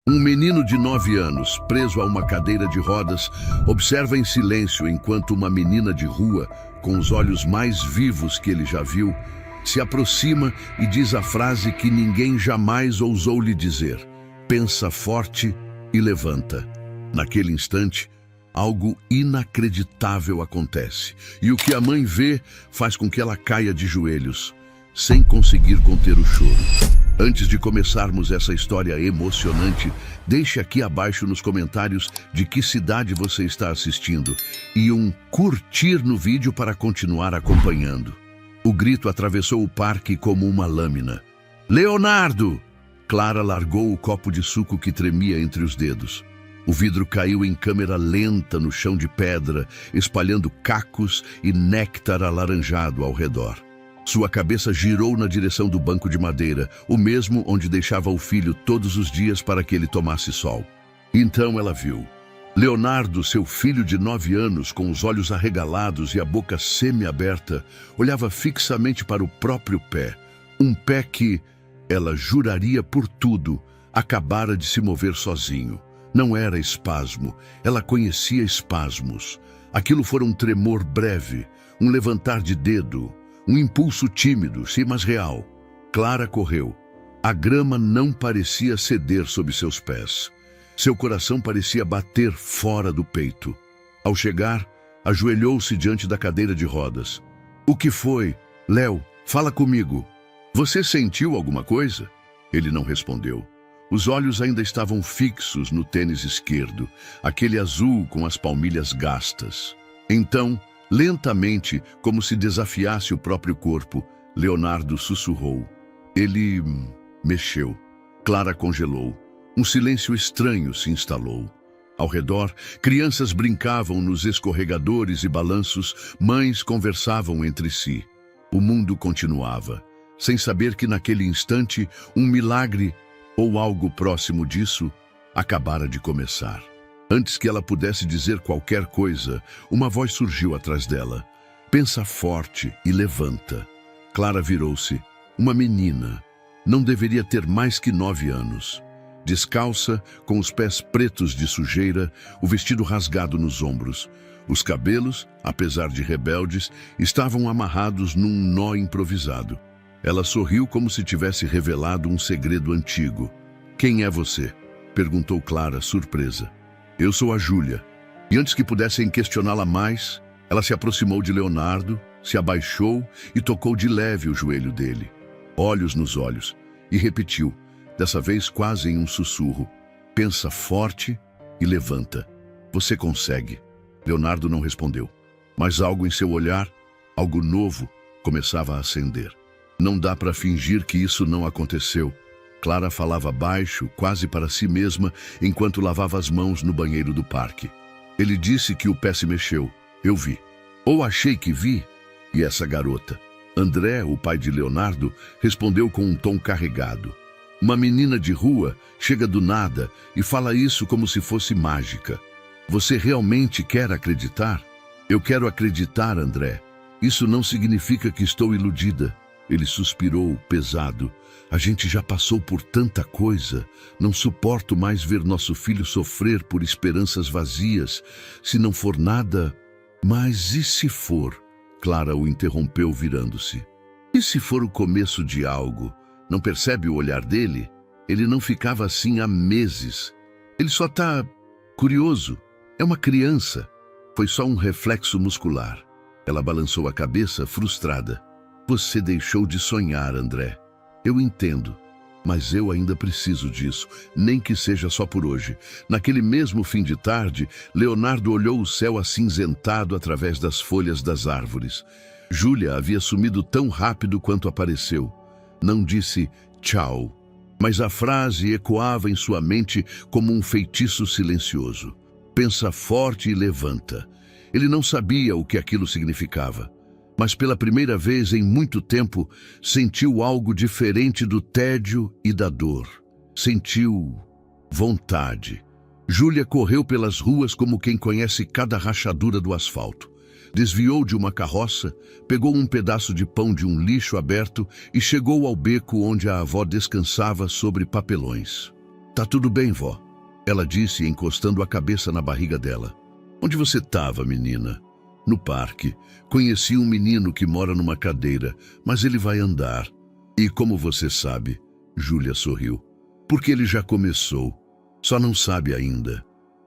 Um menino de 9 anos, preso a uma cadeira de rodas, observa em silêncio enquanto uma menina de rua, com os olhos mais vivos que ele já viu, se aproxima e diz a frase que ninguém jamais ousou lhe dizer: pensa forte e levanta. Naquele instante, algo inacreditável acontece, e o que a mãe vê faz com que ela caia de joelhos, sem conseguir conter o choro. Antes de começarmos essa história emocionante, deixe aqui abaixo nos comentários de que cidade você está assistindo e um curtir no vídeo para continuar acompanhando. O grito atravessou o parque como uma lâmina. Leonardo! Clara largou o copo de suco que tremia entre os dedos. O vidro caiu em câmera lenta no chão de pedra, espalhando cacos e néctar alaranjado ao redor. Sua cabeça girou na direção do banco de madeira, o mesmo onde deixava o filho todos os dias para que ele tomasse sol. Então ela viu. Leonardo, seu filho de 9 anos, com os olhos arregalados e a boca semi-aberta, olhava fixamente para o próprio pé. Um pé que, ela juraria por tudo, acabara de se mover sozinho. Não era espasmo, ela conhecia espasmos. Aquilo fora um tremor breve, um levantar de dedo, um impulso tímido, sim, mas real. Clara correu. A grama não parecia ceder sob seus pés. Seu coração parecia bater fora do peito. Ao chegar, ajoelhou-se diante da cadeira de rodas. O que foi? Léo, fala comigo. Você sentiu alguma coisa? Ele não respondeu. Os olhos ainda estavam fixos no tênis esquerdo, aquele azul com as palmilhas gastas. Então, lentamente, como se desafiasse o próprio corpo, Leonardo sussurrou. Ele mexeu. Clara congelou. Um silêncio estranho se instalou. Ao redor, crianças brincavam nos escorregadores e balanços, mães conversavam entre si. O mundo continuava, sem saber que naquele instante um milagre, ou algo próximo disso, acabara de começar. Antes que ela pudesse dizer qualquer coisa, uma voz surgiu atrás dela. Pensa forte e levanta. Clara virou-se. Uma menina. Não deveria ter mais que 9 anos. Descalça, com os pés pretos de sujeira, o vestido rasgado nos ombros. Os cabelos, apesar de rebeldes, estavam amarrados num nó improvisado. Ela sorriu como se tivesse revelado um segredo antigo. Quem é você? Perguntou Clara, surpresa. Eu sou a Júlia. E antes que pudessem questioná-la mais, ela se aproximou de Leonardo, se abaixou e tocou de leve o joelho dele. Olhos nos olhos, e repetiu, dessa vez quase em um sussurro. Pensa forte e levanta. Você consegue. Leonardo não respondeu. Mas algo em seu olhar, algo novo, começava a acender. Não dá para fingir que isso não aconteceu. Clara falava baixo, quase para si mesma, enquanto lavava as mãos no banheiro do parque. Ele disse que o pé se mexeu. Eu vi. Ou achei que vi. E essa garota? André, o pai de Leonardo, respondeu com um tom carregado. Uma menina de rua chega do nada e fala isso como se fosse mágica. Você realmente quer acreditar? Eu quero acreditar, André. Isso não significa que estou iludida. Ele suspirou, pesado. A gente já passou por tanta coisa. Não suporto mais ver nosso filho sofrer por esperanças vazias. Se não for nada... Mas e se for? Clara o interrompeu, virando-se. E se for o começo de algo? Não percebe o olhar dele? Ele não ficava assim há meses. Ele só está curioso. É uma criança. Foi só um reflexo muscular. Ela balançou a cabeça, frustrada. Você deixou de sonhar, André. Eu entendo, mas eu ainda preciso disso, nem que seja só por hoje. Naquele mesmo fim de tarde, Leonardo olhou o céu acinzentado através das folhas das árvores. Júlia havia sumido tão rápido quanto apareceu. Não disse tchau, mas a frase ecoava em sua mente como um feitiço silencioso. Pensa forte e levanta. Ele não sabia o que aquilo significava. Mas pela primeira vez em muito tempo, sentiu algo diferente do tédio e da dor. Sentiu vontade. Júlia correu pelas ruas como quem conhece cada rachadura do asfalto. Desviou de uma carroça, pegou um pedaço de pão de um lixo aberto e chegou ao beco onde a avó descansava sobre papelões. Tá tudo bem, vó, ela disse, encostando a cabeça na barriga dela. Onde você estava, menina? No parque. Conheci um menino que mora numa cadeira, mas ele vai andar. E como você sabe, Júlia sorriu, porque ele já começou. Só não sabe ainda.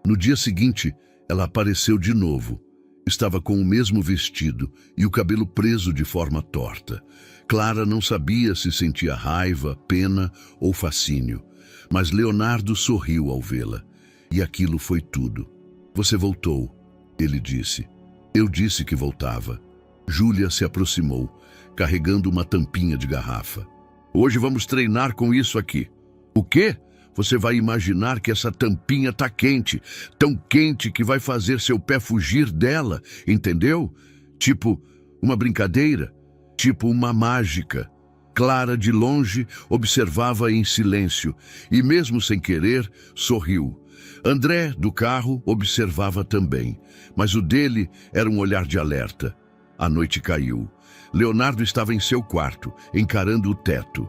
No dia seguinte, ela apareceu de novo. Estava com o mesmo vestido e o cabelo preso de forma torta. Clara não sabia se sentia raiva, pena ou fascínio, mas Leonardo sorriu ao vê-la. E aquilo foi tudo. Você voltou, ele disse. Eu disse que voltava. Júlia se aproximou, carregando uma tampinha de garrafa. Hoje vamos treinar com isso aqui. O quê? Você vai imaginar que essa tampinha tá quente, tão quente que vai fazer seu pé fugir dela, entendeu? Tipo uma brincadeira, tipo uma mágica. Clara, de longe, observava em silêncio e, mesmo sem querer, sorriu. André, do carro, observava também, mas o dele era um olhar de alerta. A noite caiu. Leonardo estava em seu quarto, encarando o teto.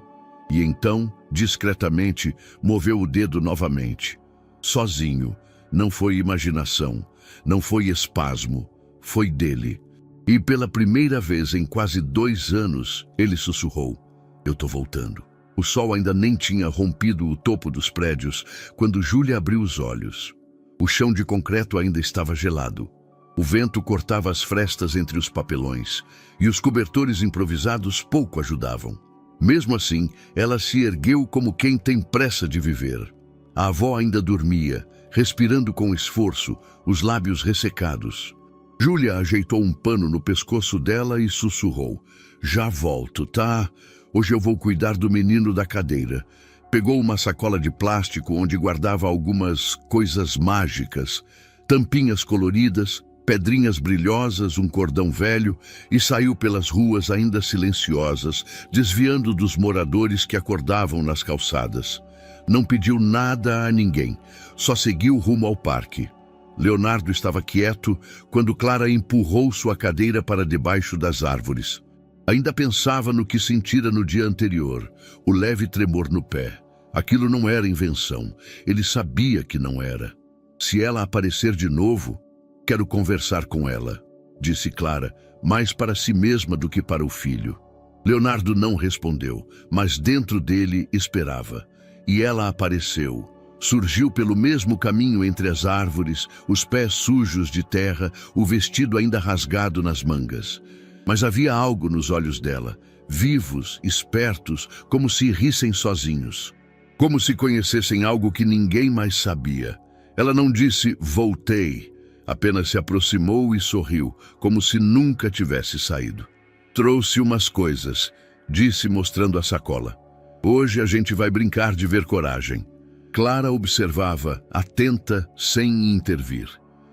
E então, discretamente, moveu o dedo novamente. Sozinho. Não foi imaginação, não foi espasmo, foi dele. E pela primeira vez em quase 2 anos, ele sussurrou: eu tô voltando. O sol ainda nem tinha rompido o topo dos prédios quando Júlia abriu os olhos. O chão de concreto ainda estava gelado. O vento cortava as frestas entre os papelões e os cobertores improvisados pouco ajudavam. Mesmo assim, ela se ergueu como quem tem pressa de viver. A avó ainda dormia, respirando com esforço, os lábios ressecados. Júlia ajeitou um pano no pescoço dela e sussurrou: já volto, tá? Hoje eu vou cuidar do menino da cadeira. Pegou uma sacola de plástico onde guardava algumas coisas mágicas, tampinhas coloridas, pedrinhas brilhosas, um cordão velho, e saiu pelas ruas ainda silenciosas, desviando dos moradores que acordavam nas calçadas. Não pediu nada a ninguém, só seguiu rumo ao parque. Leonardo estava quieto quando Clara empurrou sua cadeira para debaixo das árvores. Ainda pensava no que sentira no dia anterior, o leve tremor no pé. Aquilo não era invenção, ele sabia que não era. Se ela aparecer de novo, quero conversar com ela, disse Clara, mais para si mesma do que para o filho. Leonardo não respondeu, mas dentro dele esperava. E ela apareceu. Surgiu pelo mesmo caminho entre as árvores, os pés sujos de terra, o vestido ainda rasgado nas mangas. Mas havia algo nos olhos dela, vivos, espertos, como se rissem sozinhos. Como se conhecessem algo que ninguém mais sabia. Ela não disse "voltei", apenas se aproximou e sorriu, como se nunca tivesse saído. Trouxe umas coisas, disse mostrando a sacola. Hoje a gente vai brincar de ver coragem. Clara observava, atenta, sem intervir.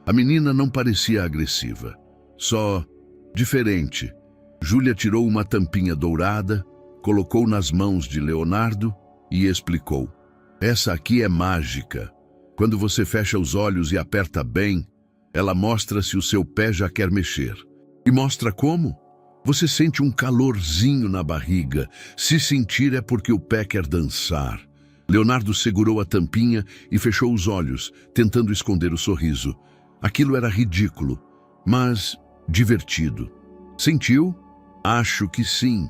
A menina não parecia agressiva, só diferente. Júlia tirou uma tampinha dourada, colocou nas mãos de Leonardo e explicou. Essa aqui é mágica. Quando você fecha os olhos e aperta bem, ela mostra se o seu pé já quer mexer. E mostra como? Você sente um calorzinho na barriga. Se sentir é porque o pé quer dançar. Leonardo segurou a tampinha e fechou os olhos, tentando esconder o sorriso. Aquilo era ridículo, mas divertido. Sentiu? Acho que sim.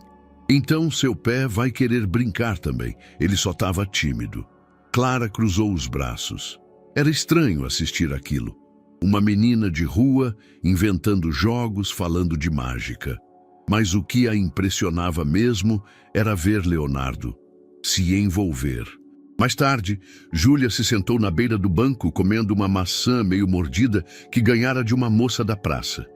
Então seu pé vai querer brincar também. Ele só estava tímido. Clara cruzou os braços. Era estranho assistir aquilo. Uma menina de rua, inventando jogos, falando de mágica. Mas o que a impressionava mesmo era ver Leonardo se envolver. Mais tarde, Júlia se sentou na beira do banco comendo uma maçã meio mordida que ganhara de uma moça da praça.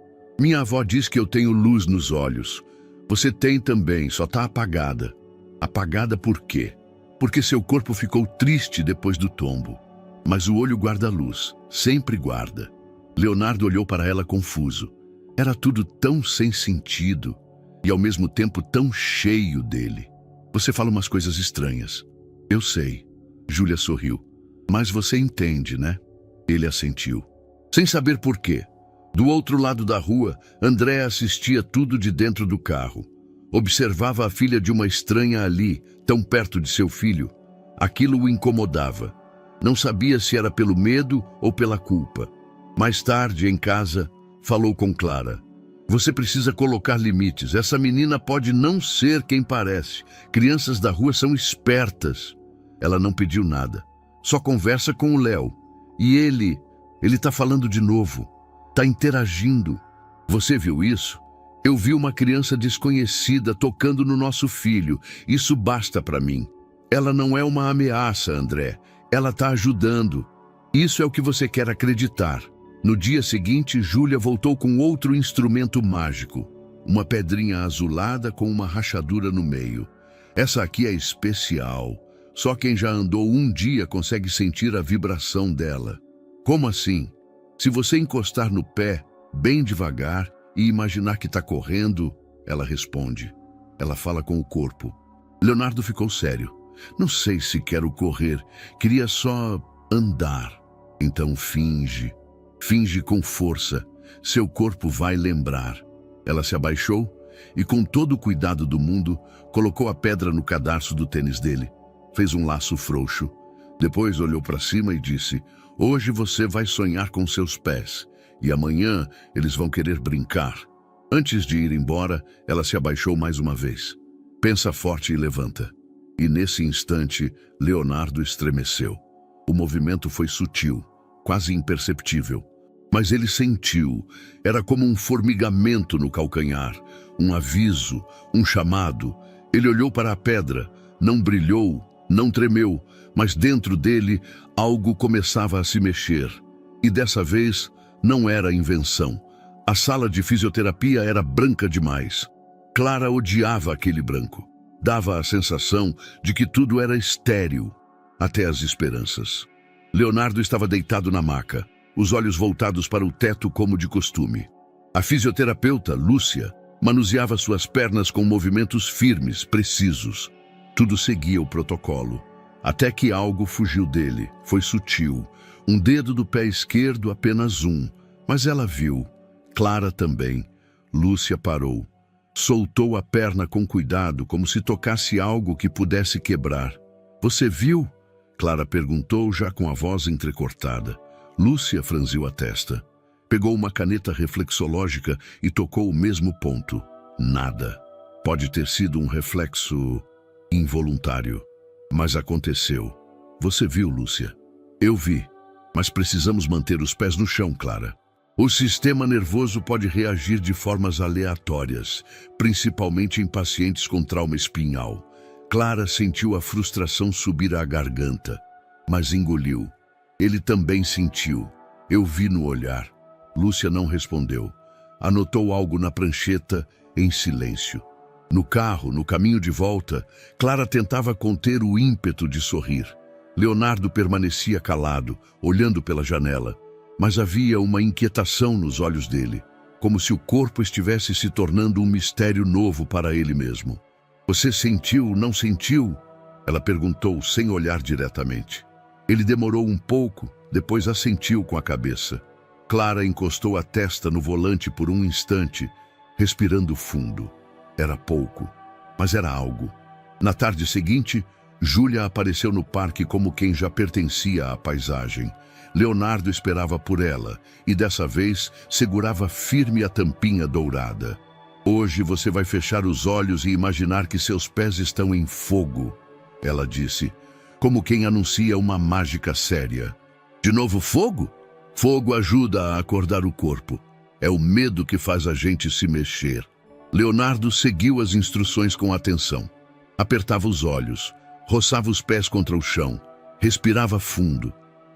Minha avó diz que eu tenho luz nos olhos. Você tem também, só está apagada. Apagada por quê? Porque seu corpo ficou triste depois do tombo. Mas o olho guarda luz, sempre guarda. Leonardo olhou para ela confuso. Era tudo tão sem sentido e ao mesmo tempo tão cheio dele. Você fala umas coisas estranhas. Eu sei. Júlia sorriu. Mas você entende, né? Ele assentiu. Sem saber por quê. Do outro lado da rua, André assistia tudo de dentro do carro. Observava a filha de uma estranha ali, tão perto de seu filho. Aquilo o incomodava. Não sabia se era pelo medo ou pela culpa. Mais tarde, em casa, falou com Clara. Você precisa colocar limites. Essa menina pode não ser quem parece. Crianças da rua são espertas. Ela não pediu nada. Só conversa com o Léo. E ele tá falando de novo. Tá interagindo. Você viu isso? Eu vi uma criança desconhecida tocando no nosso filho. Isso basta para mim. Ela não é uma ameaça, André. Ela tá ajudando. Isso é o que você quer acreditar. No dia seguinte, Júlia voltou com outro instrumento mágico. Uma pedrinha azulada com uma rachadura no meio. Essa aqui é especial. Só quem já andou um dia consegue sentir a vibração dela. Como assim? Se você encostar no pé, bem devagar, e imaginar que está correndo, ela responde. Ela fala com o corpo. Leonardo ficou sério. Não sei se quero correr, queria só andar. Então finge. Finge com força. Seu corpo vai lembrar. Ela se abaixou e, com todo o cuidado do mundo, colocou a pedra no cadarço do tênis dele. Fez um laço frouxo. Depois olhou para cima e disse: hoje você vai sonhar com seus pés. E amanhã eles vão querer brincar. Antes de ir embora, ela se abaixou mais uma vez. Pensa forte e levanta. E nesse instante, Leonardo estremeceu. O movimento foi sutil, quase imperceptível. Mas ele sentiu. Era como um formigamento no calcanhar, um aviso, um chamado. Ele olhou para a pedra, não brilhou, não tremeu, mas dentro dele algo começava a se mexer. E dessa vez não era invenção. A sala de fisioterapia era branca demais. Clara odiava aquele branco. Dava a sensação de que tudo era estéril, até as esperanças. Leonardo estava deitado na maca, os olhos voltados para o teto como de costume. A fisioterapeuta, Lúcia, manuseava suas pernas com movimentos firmes, precisos. Tudo seguia o protocolo. Até que algo fugiu dele. Foi sutil. Um dedo do pé esquerdo, apenas um. Mas ela viu. Clara também. Lúcia parou. Soltou a perna com cuidado, como se tocasse algo que pudesse quebrar. Você viu? Clara perguntou, já com a voz entrecortada. Lúcia franziu a testa. Pegou uma caneta reflexológica e tocou o mesmo ponto. Nada. Pode ter sido um reflexo involuntário. Mas aconteceu. Você viu, Lúcia? Eu vi. Mas precisamos manter os pés no chão, Clara. O sistema nervoso pode reagir de formas aleatórias, principalmente em pacientes com trauma espinhal. Clara sentiu a frustração subir à garganta, mas engoliu. Ele também sentiu. Eu vi no olhar. Lúcia não respondeu. Anotou algo na prancheta em silêncio. No carro, no caminho de volta, Clara tentava conter o ímpeto de sorrir. Leonardo permanecia calado, olhando pela janela. Mas havia uma inquietação nos olhos dele, como se o corpo estivesse se tornando um mistério novo para ele mesmo. Você sentiu, não sentiu? Ela perguntou, sem olhar diretamente. Ele demorou um pouco, depois assentiu com a cabeça. Clara encostou a testa no volante por um instante, respirando fundo. Era pouco, mas era algo. Na tarde seguinte, Júlia apareceu no parque como quem já pertencia à paisagem. Leonardo esperava por ela e dessa vez segurava firme a tampinha dourada. Hoje você vai fechar os olhos e imaginar que seus pés estão em fogo, ela disse, como quem anuncia uma mágica séria. De novo fogo? Fogo ajuda a acordar o corpo. É o medo que faz a gente se mexer. Leonardo seguiu as instruções com atenção. Apertava os olhos, roçava os pés contra o chão, respirava fundo.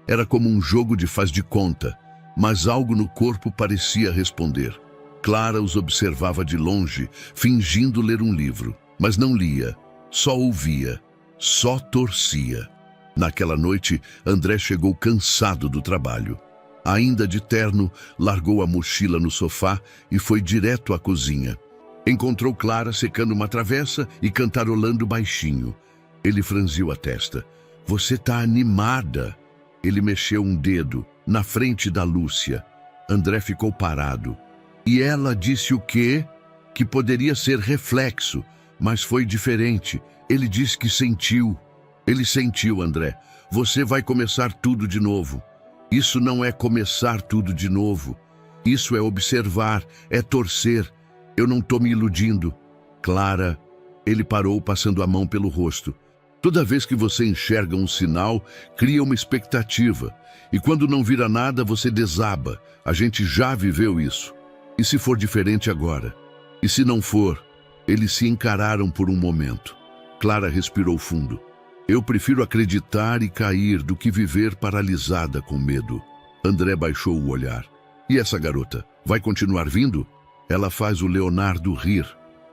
Era como um jogo de faz de conta, mas algo no corpo parecia responder. Clara os observava de longe, fingindo ler um livro, mas não lia, só ouvia, só torcia. Naquela noite, André chegou cansado do trabalho. Ainda de terno, largou a mochila no sofá e foi direto à cozinha. Encontrou Clara secando uma travessa e cantarolando baixinho. Ele franziu a testa. Você tá animada. Ele mexeu um dedo, na frente da Lúcia. André ficou parado. E ela disse o quê? Que poderia ser reflexo, mas foi diferente. Ele disse que sentiu. Ele sentiu, André. você vai começar tudo de novo. Isso não é começar tudo de novo. Isso é observar, é torcer. Eu não estou me iludindo. Clara, ele parou passando a mão pelo rosto. Toda vez que você enxerga um sinal, cria uma expectativa. E quando não vira nada, você desaba. A gente já viveu isso. E se for diferente agora? E se não for? Eles se encararam por um momento. Clara respirou fundo. Eu prefiro acreditar e cair do que viver paralisada com medo. André baixou o olhar. E essa garota? Vai continuar vindo? Ela faz o Leonardo rir.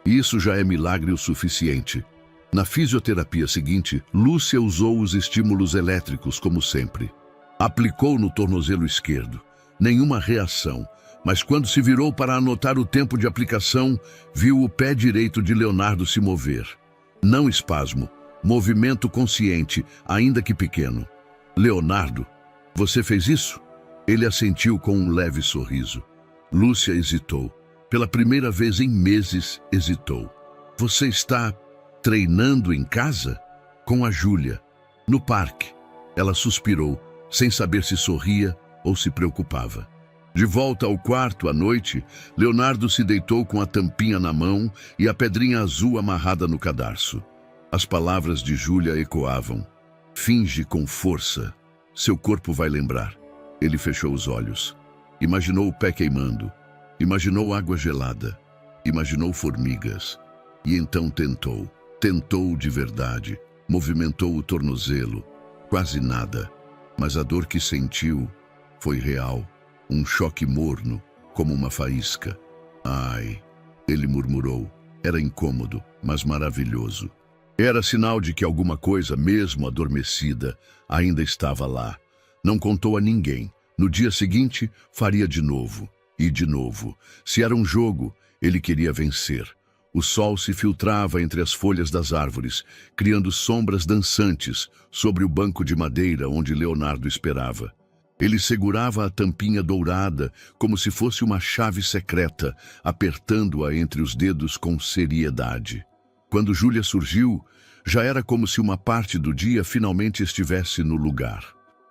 Isso já é milagre o suficiente. Na fisioterapia seguinte, Lúcia usou os estímulos elétricos como sempre. Aplicou no tornozelo esquerdo. Nenhuma reação. Mas quando se virou para anotar o tempo de aplicação, viu o pé direito de Leonardo se mover. Não espasmo. Movimento consciente, ainda que pequeno. Leonardo, você fez isso? Ele assentiu com um leve sorriso. Lúcia hesitou. Pela primeira vez em meses, hesitou. Você está treinando em casa? Com a Júlia. No parque. Ela suspirou, sem saber se sorria ou se preocupava. De volta ao quarto à noite, Leonardo se deitou com a tampinha na mão e a pedrinha azul amarrada no cadarço. As palavras de Júlia ecoavam. Finge com força. Seu corpo vai lembrar. Ele fechou os olhos. Imaginou o pé queimando. Imaginou água gelada. Imaginou formigas. E então tentou. Tentou de verdade. Movimentou o tornozelo. Quase nada. Mas a dor que sentiu foi real. Um choque morno, como uma faísca. Ai, ele murmurou. Era incômodo, mas maravilhoso. Era sinal de que alguma coisa, mesmo adormecida, ainda estava lá. Não contou a ninguém. No dia seguinte, faria de novo. E de novo. Se era um jogo, ele queria vencer. O sol se filtrava entre as folhas das árvores, criando sombras dançantes sobre o banco de madeira onde Leonardo esperava. Ele segurava a tampinha dourada como se fosse uma chave secreta, apertando-a entre os dedos com seriedade. Quando Júlia surgiu, já era como se uma parte do dia finalmente estivesse no lugar.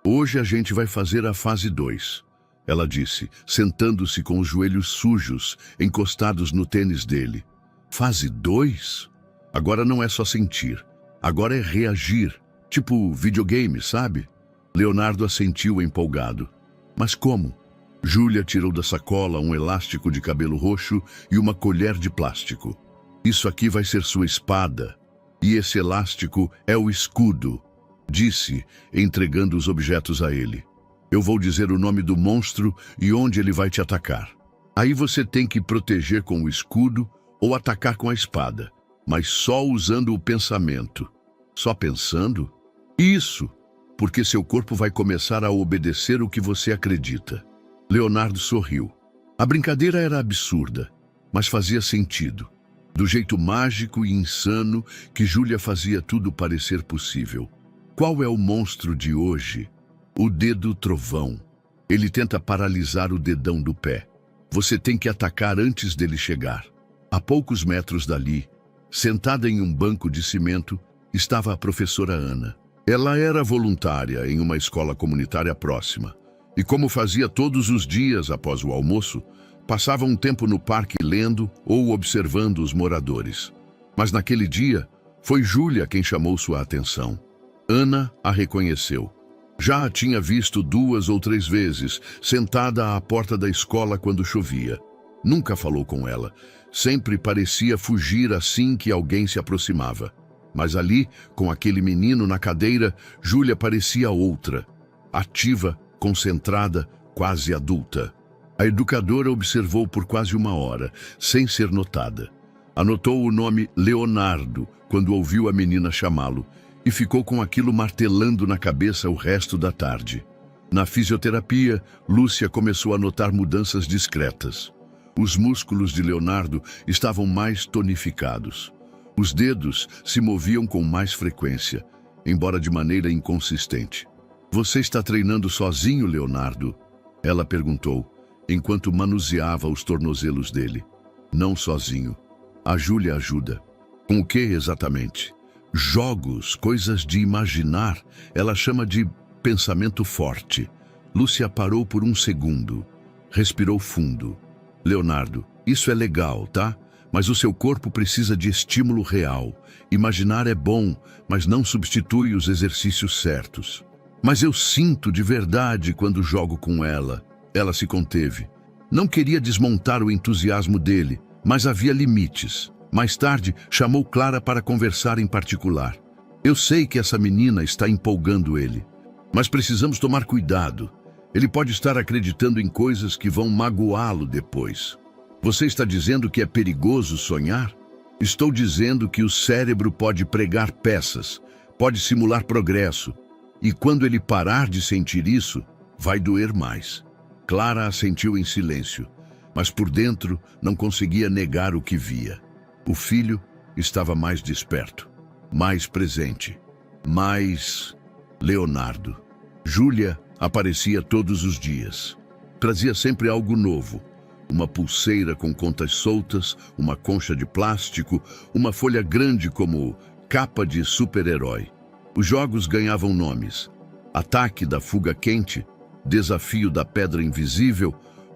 Hoje a gente vai fazer a fase 2, ela disse, sentando-se com os joelhos sujos, encostados no tênis dele. Fase 2? Agora não é só sentir, agora é reagir, tipo videogame, sabe? Leonardo assentiu empolgado. Mas como? Júlia tirou da sacola um elástico de cabelo roxo e uma colher de plástico. Isso aqui vai ser sua espada. E esse elástico é o escudo, disse, entregando os objetos a ele. Eu vou dizer o nome do monstro e onde ele vai te atacar. Aí você tem que proteger com o escudo ou atacar com a espada, mas só usando o pensamento. Só pensando? Isso, porque seu corpo vai começar a obedecer o que você acredita. Leonardo sorriu. A brincadeira era absurda, mas fazia sentido. Do jeito mágico e insano que Júlia fazia tudo parecer possível. Qual é o monstro de hoje? O dedo trovão. Ele tenta paralisar o dedão do pé. Você tem que atacar antes dele chegar. A poucos metros dali, sentada em um banco de cimento, estava a professora Ana. Ela era voluntária em uma escola comunitária próxima. E como fazia todos os dias após o almoço, passava um tempo no parque lendo ou observando os moradores. Mas naquele dia, foi Júlia quem chamou sua atenção. Ana a reconheceu. Já a tinha visto 2 ou 3 vezes, sentada à porta da escola quando chovia. Nunca falou com ela. Sempre parecia fugir assim que alguém se aproximava. Mas ali, com aquele menino na cadeira, Júlia parecia outra. Ativa, concentrada, quase adulta. A educadora observou por quase 1 hora, sem ser notada. Anotou o nome Leonardo quando ouviu a menina chamá-lo e ficou com aquilo martelando na cabeça o resto da tarde. Na fisioterapia, Lúcia começou a notar mudanças discretas. Os músculos de Leonardo estavam mais tonificados. Os dedos se moviam com mais frequência, embora de maneira inconsistente. Você está treinando sozinho, Leonardo? Ela perguntou, enquanto manuseava os tornozelos dele. Não sozinho. A Júlia ajuda. Com o que exatamente? Jogos, coisas de imaginar, ela chama de pensamento forte. Lúcia parou por um segundo. Respirou fundo. Leonardo, isso é legal, tá? Mas o seu corpo precisa de estímulo real. Imaginar é bom, mas não substitui os exercícios certos. Mas eu sinto de verdade quando jogo com ela. Ela se conteve. Não queria desmontar o entusiasmo dele, mas havia limites. Mais tarde, chamou Clara para conversar em particular. Eu sei que essa menina está empolgando ele, mas precisamos tomar cuidado. Ele pode estar acreditando em coisas que vão magoá-lo depois. Você está dizendo que é perigoso sonhar? Estou dizendo que o cérebro pode pregar peças, pode simular progresso, e quando ele parar de sentir isso, vai doer mais. Clara assentiu em silêncio, mas por dentro não conseguia negar o que via. O filho estava mais desperto, mais presente, mais Leonardo. Júlia aparecia todos os dias. Trazia sempre algo novo. Uma pulseira com contas soltas, uma concha de plástico, uma folha grande como capa de super-herói. Os jogos ganhavam nomes: Ataque da Fuga Quente, Desafio da Pedra Invisível,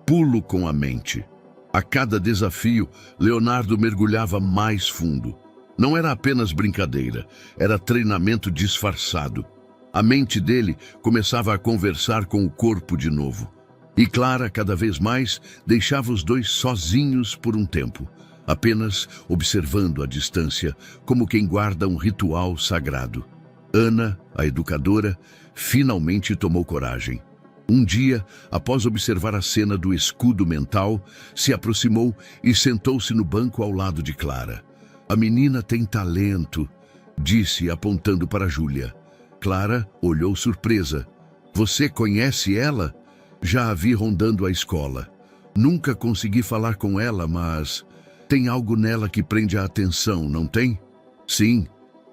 Pulo com a Mente. A cada desafio, Leonardo mergulhava mais fundo. Não era apenas brincadeira, era treinamento disfarçado. A mente dele começava a conversar com o corpo de novo. E Clara, cada vez mais, deixava os dois sozinhos por um tempo, apenas observando à distância, como quem guarda um ritual sagrado. Ana, a educadora, finalmente tomou coragem. Um dia, após observar a cena do escudo mental, se aproximou e sentou-se no banco ao lado de Clara. A menina tem talento, disse apontando para Júlia. Clara olhou surpresa. Você conhece ela? Já a vi rondando a escola. Nunca consegui falar com ela, mas tem algo nela que prende a atenção, não tem? Sim,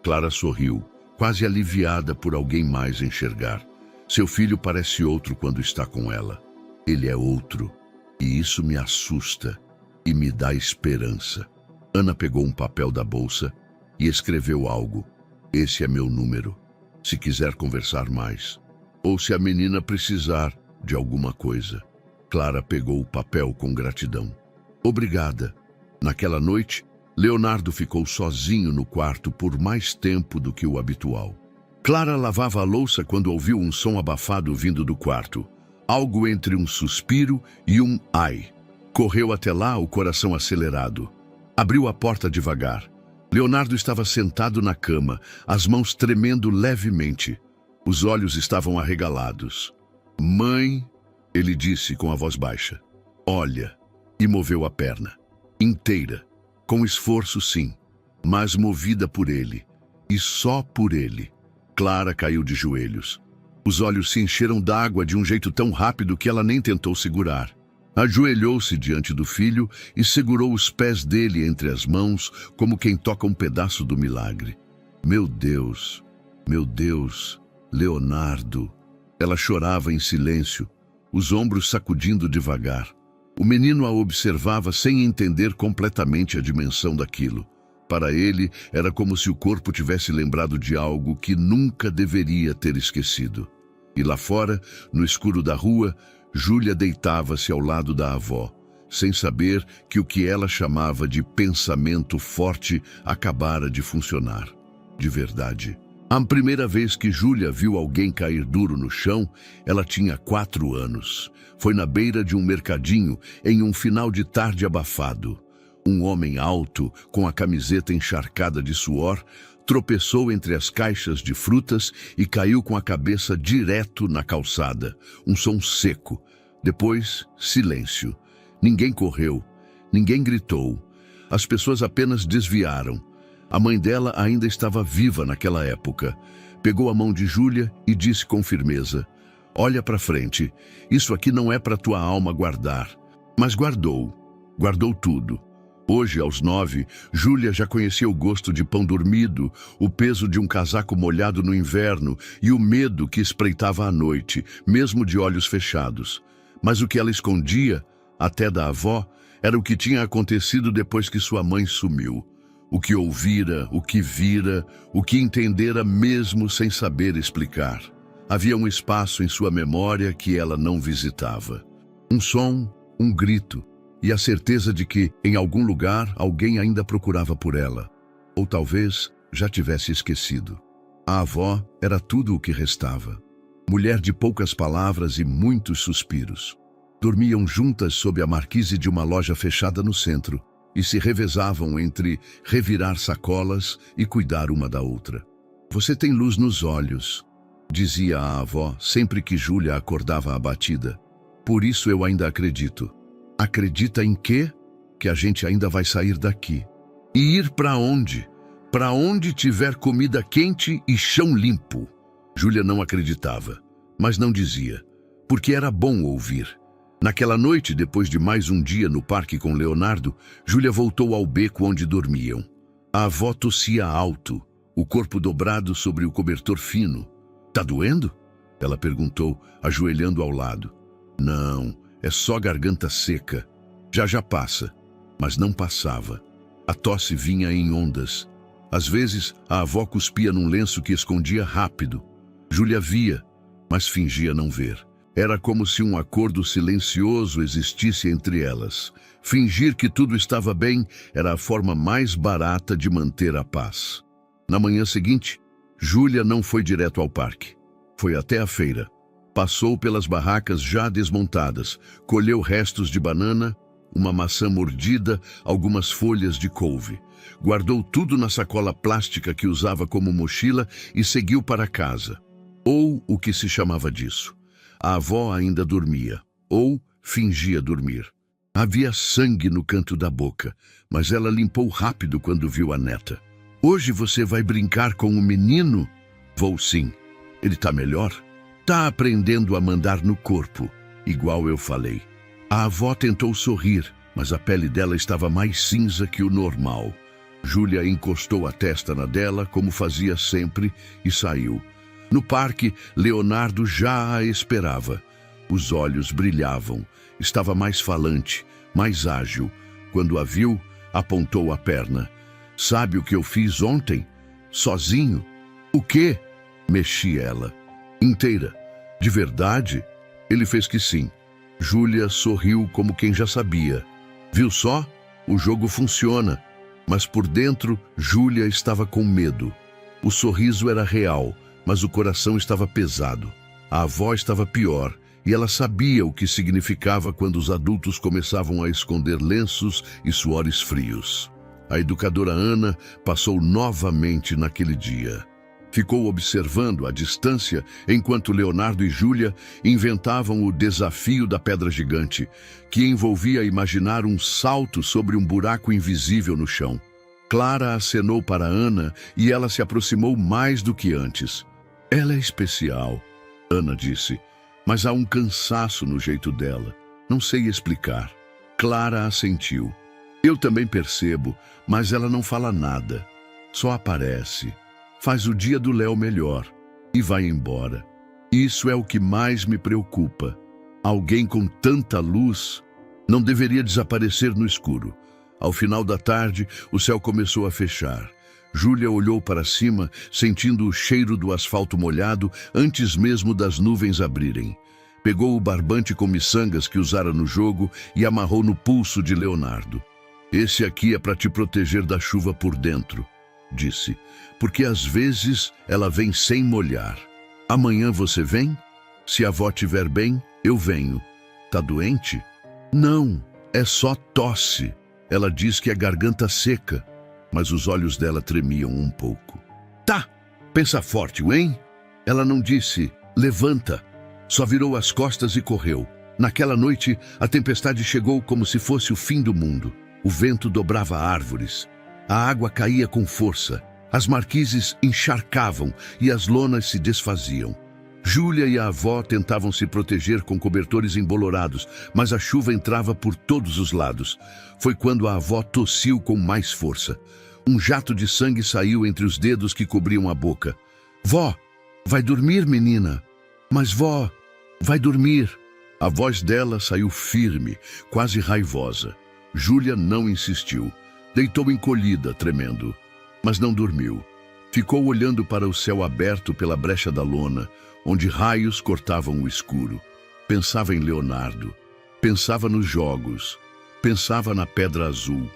Clara sorriu, quase aliviada por alguém mais enxergar. Seu filho parece outro quando está com ela. Ele é outro, e isso me assusta e me dá esperança. Ana pegou um papel da bolsa e escreveu algo. Esse é meu número, se quiser conversar mais. Ou se a menina precisar de alguma coisa. Clara pegou o papel com gratidão. Obrigada. Naquela noite, Leonardo ficou sozinho no quarto por mais tempo do que o habitual. Clara lavava a louça quando ouviu um som abafado vindo do quarto. Algo entre um suspiro e um ai. Correu até lá, o coração acelerado. Abriu a porta devagar. Leonardo estava sentado na cama, as mãos tremendo levemente. Os olhos estavam arregalados. Mãe, ele disse com a voz baixa. Olha, e moveu a perna. Inteira. Com esforço, sim, mas movida por ele. E só por ele. Clara caiu de joelhos. Os olhos se encheram d'água de um jeito tão rápido que ela nem tentou segurar. Ajoelhou-se diante do filho e segurou os pés dele entre as mãos, como quem toca um pedaço do milagre. Meu Deus, Leonardo. Ela chorava em silêncio, os ombros sacudindo devagar. O menino a observava sem entender completamente a dimensão daquilo. Para ele, era como se o corpo tivesse lembrado de algo que nunca deveria ter esquecido. E lá fora, no escuro da rua, Júlia deitava-se ao lado da avó, sem saber que o que ela chamava de pensamento forte acabara de funcionar. De verdade. A primeira vez que Júlia viu alguém cair duro no chão, ela tinha 4 anos. Foi na beira de um mercadinho, em um final de tarde abafado. Um homem alto, com a camiseta encharcada de suor, tropeçou entre as caixas de frutas e caiu com a cabeça direto na calçada. Um som seco. Depois, silêncio. Ninguém correu, ninguém gritou. As pessoas apenas desviaram. A mãe dela ainda estava viva naquela época. Pegou a mão de Júlia e disse com firmeza: olha para frente, isso aqui não é para tua alma guardar. Mas guardou tudo. Hoje, aos 9, Júlia já conhecia o gosto de pão dormido, o peso de um casaco molhado no inverno e o medo que espreitava à noite, mesmo de olhos fechados. Mas o que ela escondia, até da avó, era o que tinha acontecido depois que sua mãe sumiu. O que ouvira, o que vira, o que entendera mesmo sem saber explicar. Havia um espaço em sua memória que ela não visitava. Um som, um grito, e a certeza de que, em algum lugar, alguém ainda procurava por ela. Ou talvez já tivesse esquecido. A avó era tudo o que restava. Mulher de poucas palavras e muitos suspiros. Dormiam juntas sob a marquise de uma loja fechada no centro e se revezavam entre revirar sacolas e cuidar uma da outra. "Você tem luz nos olhos", dizia a avó sempre que Júlia acordava abatida. "Por isso eu ainda acredito." "Acredita em quê?" "Que a gente ainda vai sair daqui." "E ir para onde?" "Para onde tiver comida quente e chão limpo." Júlia não acreditava, mas não dizia, porque era bom ouvir. Naquela noite, depois de mais um dia no parque com Leonardo, Júlia voltou ao beco onde dormiam. A avó tossia alto, o corpo dobrado sobre o cobertor fino. "Tá doendo?" ela perguntou, ajoelhando ao lado. "Não, é só garganta seca. Já passa." Mas não passava. A tosse vinha em ondas. Às vezes, a avó cuspia num lenço que escondia rápido. Júlia via, mas fingia não ver. Era como se um acordo silencioso existisse entre elas. Fingir que tudo estava bem era a forma mais barata de manter a paz. Na manhã seguinte, Júlia não foi direto ao parque. Foi até a feira. Passou pelas barracas já desmontadas, colheu restos de banana, uma maçã mordida, algumas folhas de couve. Guardou tudo na sacola plástica que usava como mochila e seguiu para casa. Ou o que se chamava disso. A avó ainda dormia, ou fingia dormir. Havia sangue no canto da boca, mas ela limpou rápido quando viu a neta. "Hoje você vai brincar com o menino?" "Vou sim." "Ele tá melhor?" "Tá aprendendo a mandar no corpo, igual eu falei." A avó tentou sorrir, mas a pele dela estava mais cinza que o normal. Júlia encostou a testa na dela, como fazia sempre, e saiu. No parque, Leonardo já a esperava. Os olhos brilhavam. Estava mais falante, mais ágil. Quando a viu, apontou a perna. "Sabe o que eu fiz ontem? Sozinho?" "O quê?" Mexi ela. "Inteira." "De verdade?" Ele fez que sim. Júlia sorriu como quem já sabia. "Viu só? O jogo funciona." Mas por dentro, Júlia estava com medo. O sorriso era real, mas o coração estava pesado. A avó estava pior, e ela sabia o que significava quando os adultos começavam a esconder lenços e suores frios. A educadora Ana passou novamente naquele dia. Ficou observando à distância enquanto Leonardo e Júlia inventavam o desafio da pedra gigante, que envolvia imaginar um salto sobre um buraco invisível no chão. Clara acenou para Ana e ela se aproximou mais do que antes. "Ela é especial", Ana disse, "mas há um cansaço no jeito dela. Não sei explicar." Clara assentiu. "Eu também percebo, mas ela não fala nada. Só aparece. Faz o dia do Léo melhor e vai embora. Isso é o que mais me preocupa. Alguém com tanta luz não deveria desaparecer no escuro." Ao final da tarde, o céu começou a fechar. Júlia olhou para cima, sentindo o cheiro do asfalto molhado antes mesmo das nuvens abrirem. Pegou o barbante com miçangas que usara no jogo e amarrou no pulso de Leonardo. "Esse aqui é para te proteger da chuva por dentro", disse, "porque às vezes ela vem sem molhar. Amanhã você vem? Se a avó estiver bem, eu venho." "Tá doente?" "Não, é só tosse. Ela diz que é garganta seca." Mas os olhos dela tremiam um pouco. "Tá, pensa forte, hein?" Ela não disse, "Levanta." Só virou as costas e correu. Naquela noite, a tempestade chegou como se fosse o fim do mundo. O vento dobrava árvores. A água caía com força. As marquises encharcavam e as lonas se desfaziam. Júlia e a avó tentavam se proteger com cobertores embolorados, mas a chuva entrava por todos os lados. Foi quando a avó tossiu com mais força. Um jato de sangue saiu entre os dedos que cobriam a boca. "Vó, vai dormir, menina?" "Mas vó, vai dormir." A voz dela saiu firme, quase raivosa. Júlia não insistiu. Deitou encolhida, tremendo, mas não dormiu. Ficou olhando para o céu aberto pela brecha da lona, onde raios cortavam o escuro. Pensava em Leonardo, pensava nos jogos, pensava na Pedra Azul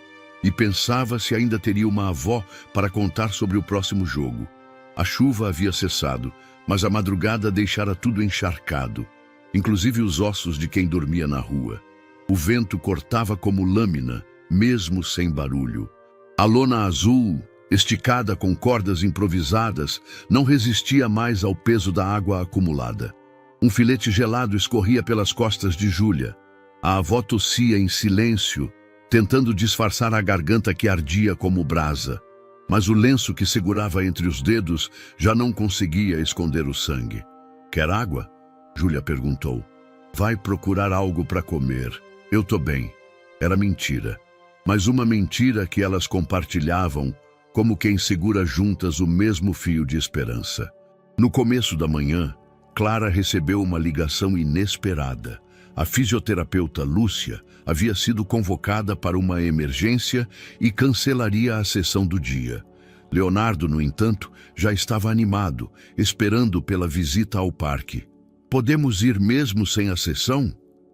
e pensava se ainda teria uma avó para contar sobre o próximo jogo. A chuva havia cessado, mas a madrugada deixara tudo encharcado, inclusive os ossos de quem dormia na rua. O vento cortava como lâmina, mesmo sem barulho. A lona azul, esticada com cordas improvisadas, não resistia mais ao peso da água acumulada. Um filete gelado escorria pelas costas de Júlia. A avó tossia em silêncio, tentando disfarçar a garganta que ardia como brasa. Mas o lenço que segurava entre os dedos já não conseguia esconder o sangue. "Quer água?" Júlia perguntou. "Vai procurar algo para comer. Eu tô bem." Era mentira, mas uma mentira que elas compartilhavam, como quem segura juntas o mesmo fio de esperança. No começo da manhã, Clara recebeu uma ligação inesperada. A fisioterapeuta Lúcia havia sido convocada para uma emergência e cancelaria a sessão do dia. Leonardo, no entanto, já estava animado, esperando pela visita ao parque. "Podemos ir mesmo sem a sessão?"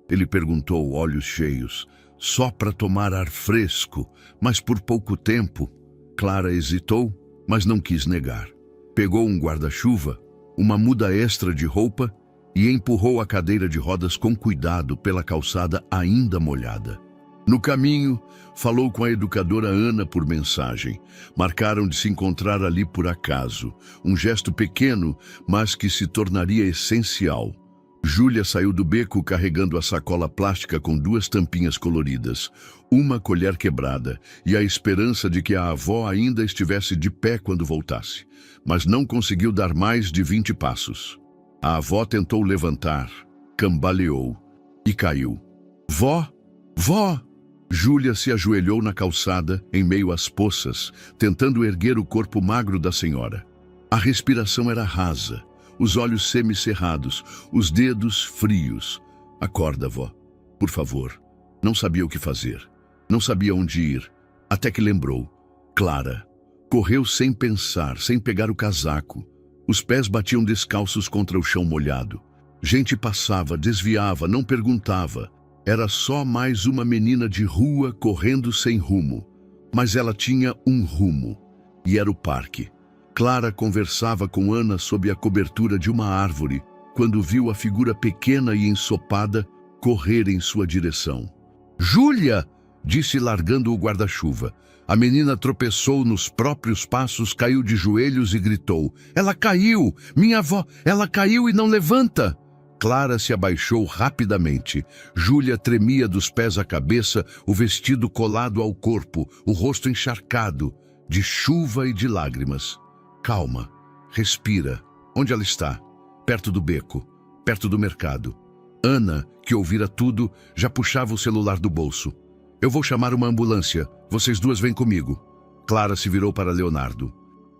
Ele perguntou, olhos cheios. "Só para tomar ar fresco, mas por pouco tempo." Clara hesitou, mas não quis negar. Pegou um guarda-chuva, uma muda extra de roupa e empurrou a cadeira de rodas com cuidado pela calçada ainda molhada. No caminho, falou com a educadora Ana por mensagem. Marcaram de se encontrar ali por acaso, um gesto pequeno, mas que se tornaria essencial. Júlia saiu do beco carregando a sacola plástica com 2 tampinhas coloridas, uma colher quebrada e a esperança de que a avó ainda estivesse de pé quando voltasse, mas não conseguiu dar mais de 20 passos. A avó tentou levantar, cambaleou e caiu. "Vó! Vó!" Júlia se ajoelhou na calçada, em meio às poças, tentando erguer o corpo magro da senhora. A respiração era rasa, os olhos semicerrados, os dedos frios. "Acorda, vó, por favor." Não sabia o que fazer, não sabia onde ir, até que lembrou. Clara. Correu sem pensar, sem pegar o casaco. Os pés batiam descalços contra o chão molhado. Gente passava, desviava, não perguntava. Era só mais uma menina de rua correndo sem rumo. Mas ela tinha um rumo, e era o parque. Clara conversava com Ana sob a cobertura de uma árvore, quando viu a figura pequena e ensopada correr em sua direção. "Júlia!" disse largando o guarda-chuva. A menina tropeçou nos próprios passos, caiu de joelhos e gritou. "Ela caiu! Minha avó! Ela caiu e não levanta!" Clara se abaixou rapidamente. Júlia tremia dos pés à cabeça, o vestido colado ao corpo, o rosto encharcado, de chuva e de lágrimas. "Calma, respira. Onde ela está?" "Perto do beco, perto do mercado." Ana, que ouvira tudo, já puxava o celular do bolso. "Eu vou chamar uma ambulância. Vocês 2 vêm comigo." Clara se virou para Leonardo.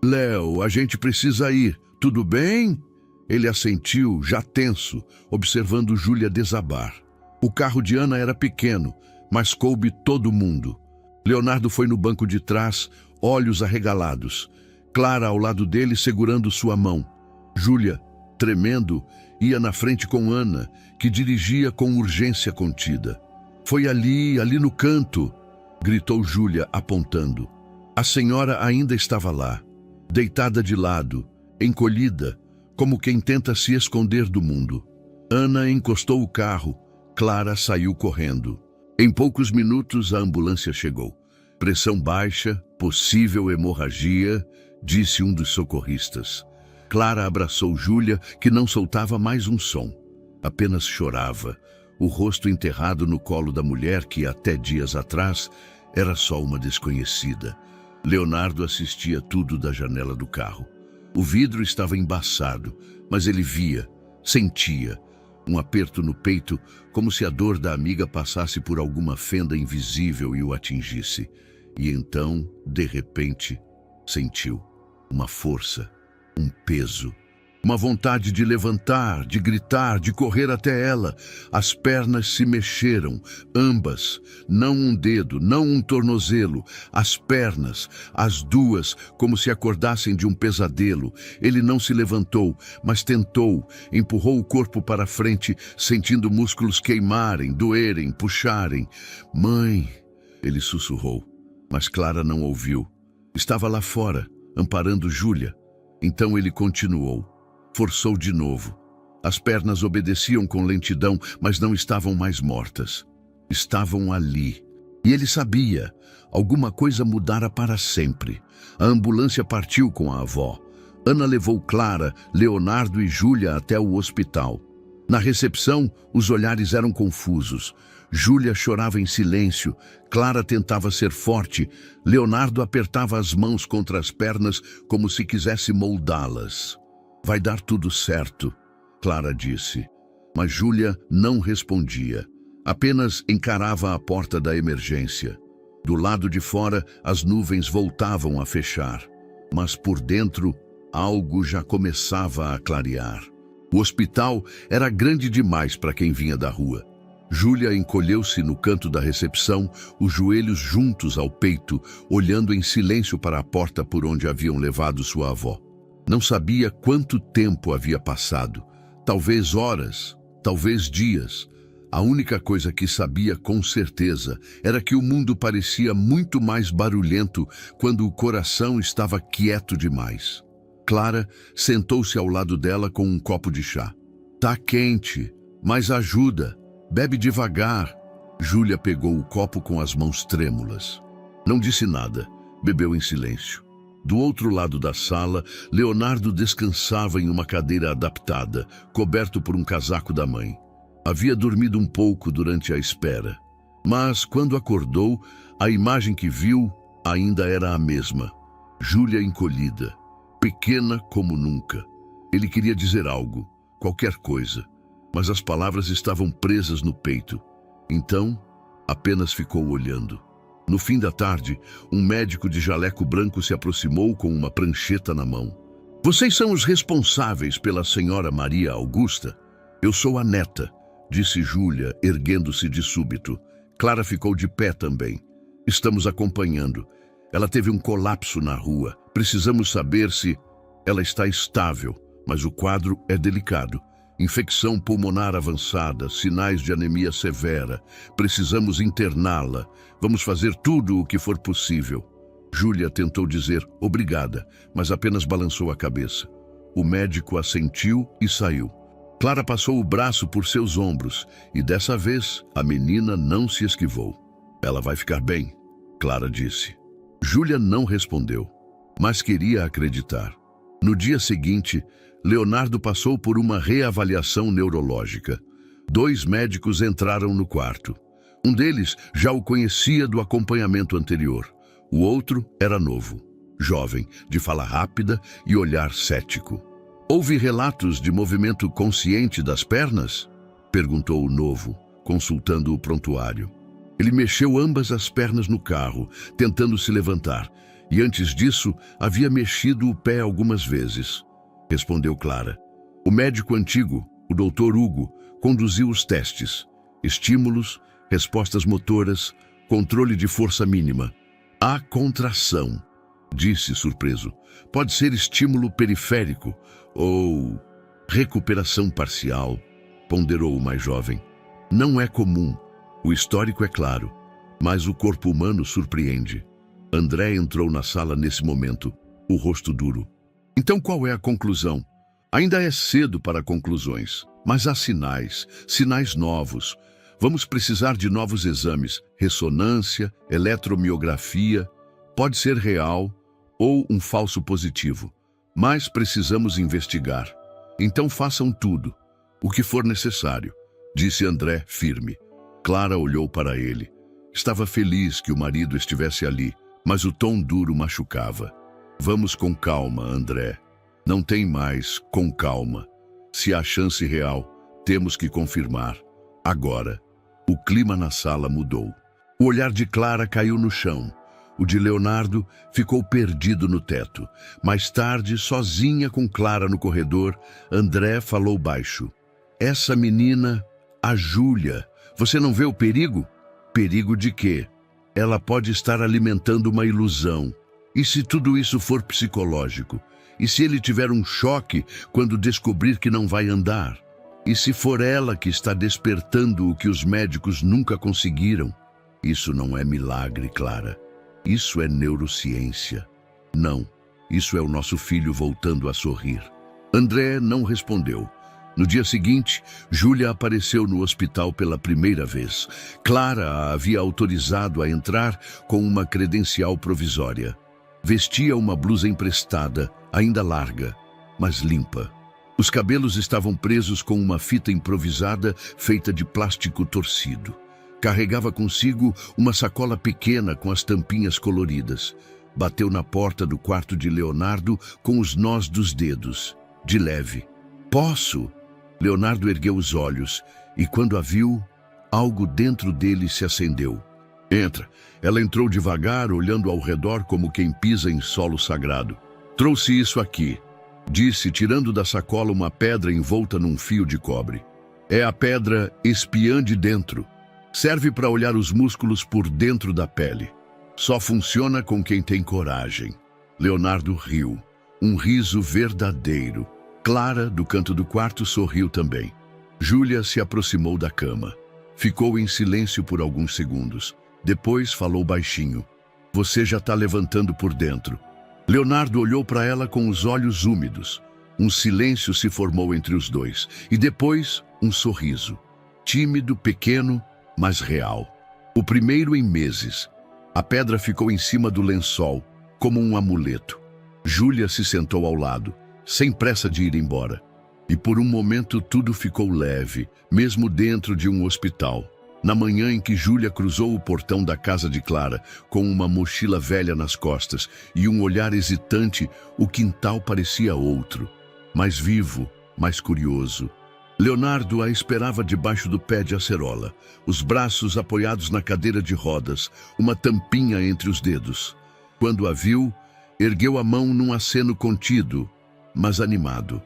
"Léo, a gente precisa ir. Tudo bem?" Ele assentiu, já tenso, observando Júlia desabar. O carro de Ana era pequeno, mas coube todo mundo. Leonardo foi no banco de trás, olhos arregalados. Clara ao lado dele, segurando sua mão. Júlia, tremendo, ia na frente com Ana, que dirigia com urgência contida. "Foi ali no canto!" gritou Júlia, apontando. A senhora ainda estava lá, deitada de lado, encolhida, como quem tenta se esconder do mundo. Ana encostou o carro. Clara saiu correndo. Em poucos minutos a ambulância chegou. "Pressão baixa, possível hemorragia", disse um dos socorristas. Clara abraçou Júlia, que não soltava mais um som. Apenas chorava, o rosto enterrado no colo da mulher que, até dias atrás, era só uma desconhecida. Leonardo assistia tudo da janela do carro. O vidro estava embaçado, mas ele via, sentia, um aperto no peito, como se a dor da amiga passasse por alguma fenda invisível e o atingisse. E então, de repente, sentiu uma força, um peso. Uma vontade de levantar, de gritar, de correr até ela. As pernas se mexeram, ambas. Não um dedo, não um tornozelo. As pernas, as duas, como se acordassem de um pesadelo. Ele não se levantou, mas tentou. Empurrou o corpo para frente, sentindo músculos queimarem, doerem, puxarem. Mãe, ele sussurrou, mas Clara não ouviu. Estava lá fora, amparando Júlia. Então ele continuou. Forçou de novo. As pernas obedeciam com lentidão, mas não estavam mais mortas. Estavam ali. E ele sabia. Alguma coisa mudara para sempre. A ambulância partiu com a avó. Ana levou Clara, Leonardo e Júlia até o hospital. Na recepção, os olhares eram confusos. Júlia chorava em silêncio. Clara tentava ser forte. Leonardo apertava as mãos contra as pernas como se quisesse moldá-las. Vai dar tudo certo, Clara disse. Mas Júlia não respondia. Apenas encarava a porta da emergência. Do lado de fora, as nuvens voltavam a fechar. Mas por dentro, algo já começava a clarear. O hospital era grande demais para quem vinha da rua. Júlia encolheu-se no canto da recepção, os joelhos juntos ao peito, olhando em silêncio para a porta por onde haviam levado sua avó. Não sabia quanto tempo havia passado. Talvez horas, talvez dias. A única coisa que sabia com certeza era que o mundo parecia muito mais barulhento quando o coração estava quieto demais. Clara sentou-se ao lado dela com um copo de chá. Tá quente, mas ajuda. Bebe devagar. Júlia pegou o copo com as mãos trêmulas. Não disse nada. Bebeu em silêncio. Do outro lado da sala, Leonardo descansava em uma cadeira adaptada, coberto por um casaco da mãe. Havia dormido um pouco durante a espera. Mas, quando acordou, a imagem que viu ainda era a mesma. Júlia encolhida, pequena como nunca. Ele queria dizer algo, qualquer coisa, mas as palavras estavam presas no peito. Então, apenas ficou olhando. No fim da tarde, um médico de jaleco branco se aproximou com uma prancheta na mão. Vocês são os responsáveis pela senhora Maria Augusta? Eu sou a neta, disse Júlia, erguendo-se de súbito. Clara ficou de pé também. Estamos acompanhando. Ela teve um colapso na rua. Precisamos saber se... Ela está estável, mas o quadro é delicado. Infecção pulmonar avançada, sinais de anemia severa. Precisamos interná-la. Vamos fazer tudo o que for possível. Júlia tentou dizer obrigada, mas apenas balançou a cabeça. O médico assentiu e saiu. Clara passou o braço por seus ombros e dessa vez a menina não se esquivou. Ela vai ficar bem, Clara disse. Júlia não respondeu, mas queria acreditar. No dia seguinte, Leonardo passou por uma reavaliação neurológica. 2 médicos entraram no quarto. Um deles já o conhecia do acompanhamento anterior. O outro era novo, jovem, de fala rápida e olhar cético. Houve relatos de movimento consciente das pernas? Perguntou o novo, consultando o prontuário. Ele mexeu ambas as pernas no carro, tentando se levantar, e antes disso havia mexido o pé algumas vezes. Respondeu Clara. O médico antigo, o Dr. Hugo, conduziu os testes. Estímulos, respostas motoras, controle de força mínima. Há contração, disse surpreso. Pode ser estímulo periférico ou recuperação parcial, ponderou o mais jovem. Não é comum. O histórico é claro, mas o corpo humano surpreende. André entrou na sala nesse momento, o rosto duro. Então qual é a conclusão? Ainda é cedo para conclusões, mas há sinais, sinais novos. Vamos precisar de novos exames, ressonância, eletromiografia. Pode ser real ou um falso positivo, mas precisamos investigar. Então façam tudo, o que for necessário, disse André firme. Clara olhou para ele. Estava feliz que o marido estivesse ali, mas o tom duro machucava. Vamos com calma, André. Não tem mais com calma. Se há chance real, temos que confirmar. Agora. O clima na sala mudou. O olhar de Clara caiu no chão. O de Leonardo ficou perdido no teto. Mais tarde, sozinha com Clara no corredor, André falou baixo. Essa menina, a Júlia, você não vê o perigo? Perigo de quê? Ela pode estar alimentando uma ilusão. E se tudo isso for psicológico? E se ele tiver um choque quando descobrir que não vai andar? E se for ela que está despertando o que os médicos nunca conseguiram? Isso não é milagre, Clara. Isso é neurociência. Não, isso é o nosso filho voltando a sorrir. André não respondeu. No dia seguinte, Júlia apareceu no hospital pela primeira vez. Clara a havia autorizado a entrar com uma credencial provisória. Vestia uma blusa emprestada, ainda larga, mas limpa. Os cabelos estavam presos com uma fita improvisada feita de plástico torcido. Carregava consigo uma sacola pequena com as tampinhas coloridas. Bateu na porta do quarto de Leonardo com os nós dos dedos, de leve. Posso? Leonardo ergueu os olhos e, quando a viu, algo dentro dele se acendeu. Entra. Ela entrou devagar, olhando ao redor como quem pisa em solo sagrado. Trouxe isso aqui, disse, tirando da sacola uma pedra envolta num fio de cobre. É a pedra espiã de dentro. Serve para olhar os músculos por dentro da pele. Só funciona com quem tem coragem. Leonardo riu. Um riso verdadeiro. Clara, do canto do quarto, sorriu também. Júlia se aproximou da cama. Ficou em silêncio por alguns segundos. Depois falou baixinho. Você já está levantando por dentro. Leonardo olhou para ela com os olhos úmidos. Um silêncio se formou entre os dois. E depois, um sorriso. Tímido, pequeno, mas real. O primeiro em meses. A pedra ficou em cima do lençol, como um amuleto. Júlia se sentou ao lado, sem pressa de ir embora. E por um momento tudo ficou leve, mesmo dentro de um hospital. Na manhã em que Júlia cruzou o portão da casa de Clara, com uma mochila velha nas costas e um olhar hesitante, o quintal parecia outro. Mais vivo, mais curioso. Leonardo a esperava debaixo do pé de acerola, os braços apoiados na cadeira de rodas, uma tampinha entre os dedos. Quando a viu, ergueu a mão num aceno contido, mas animado.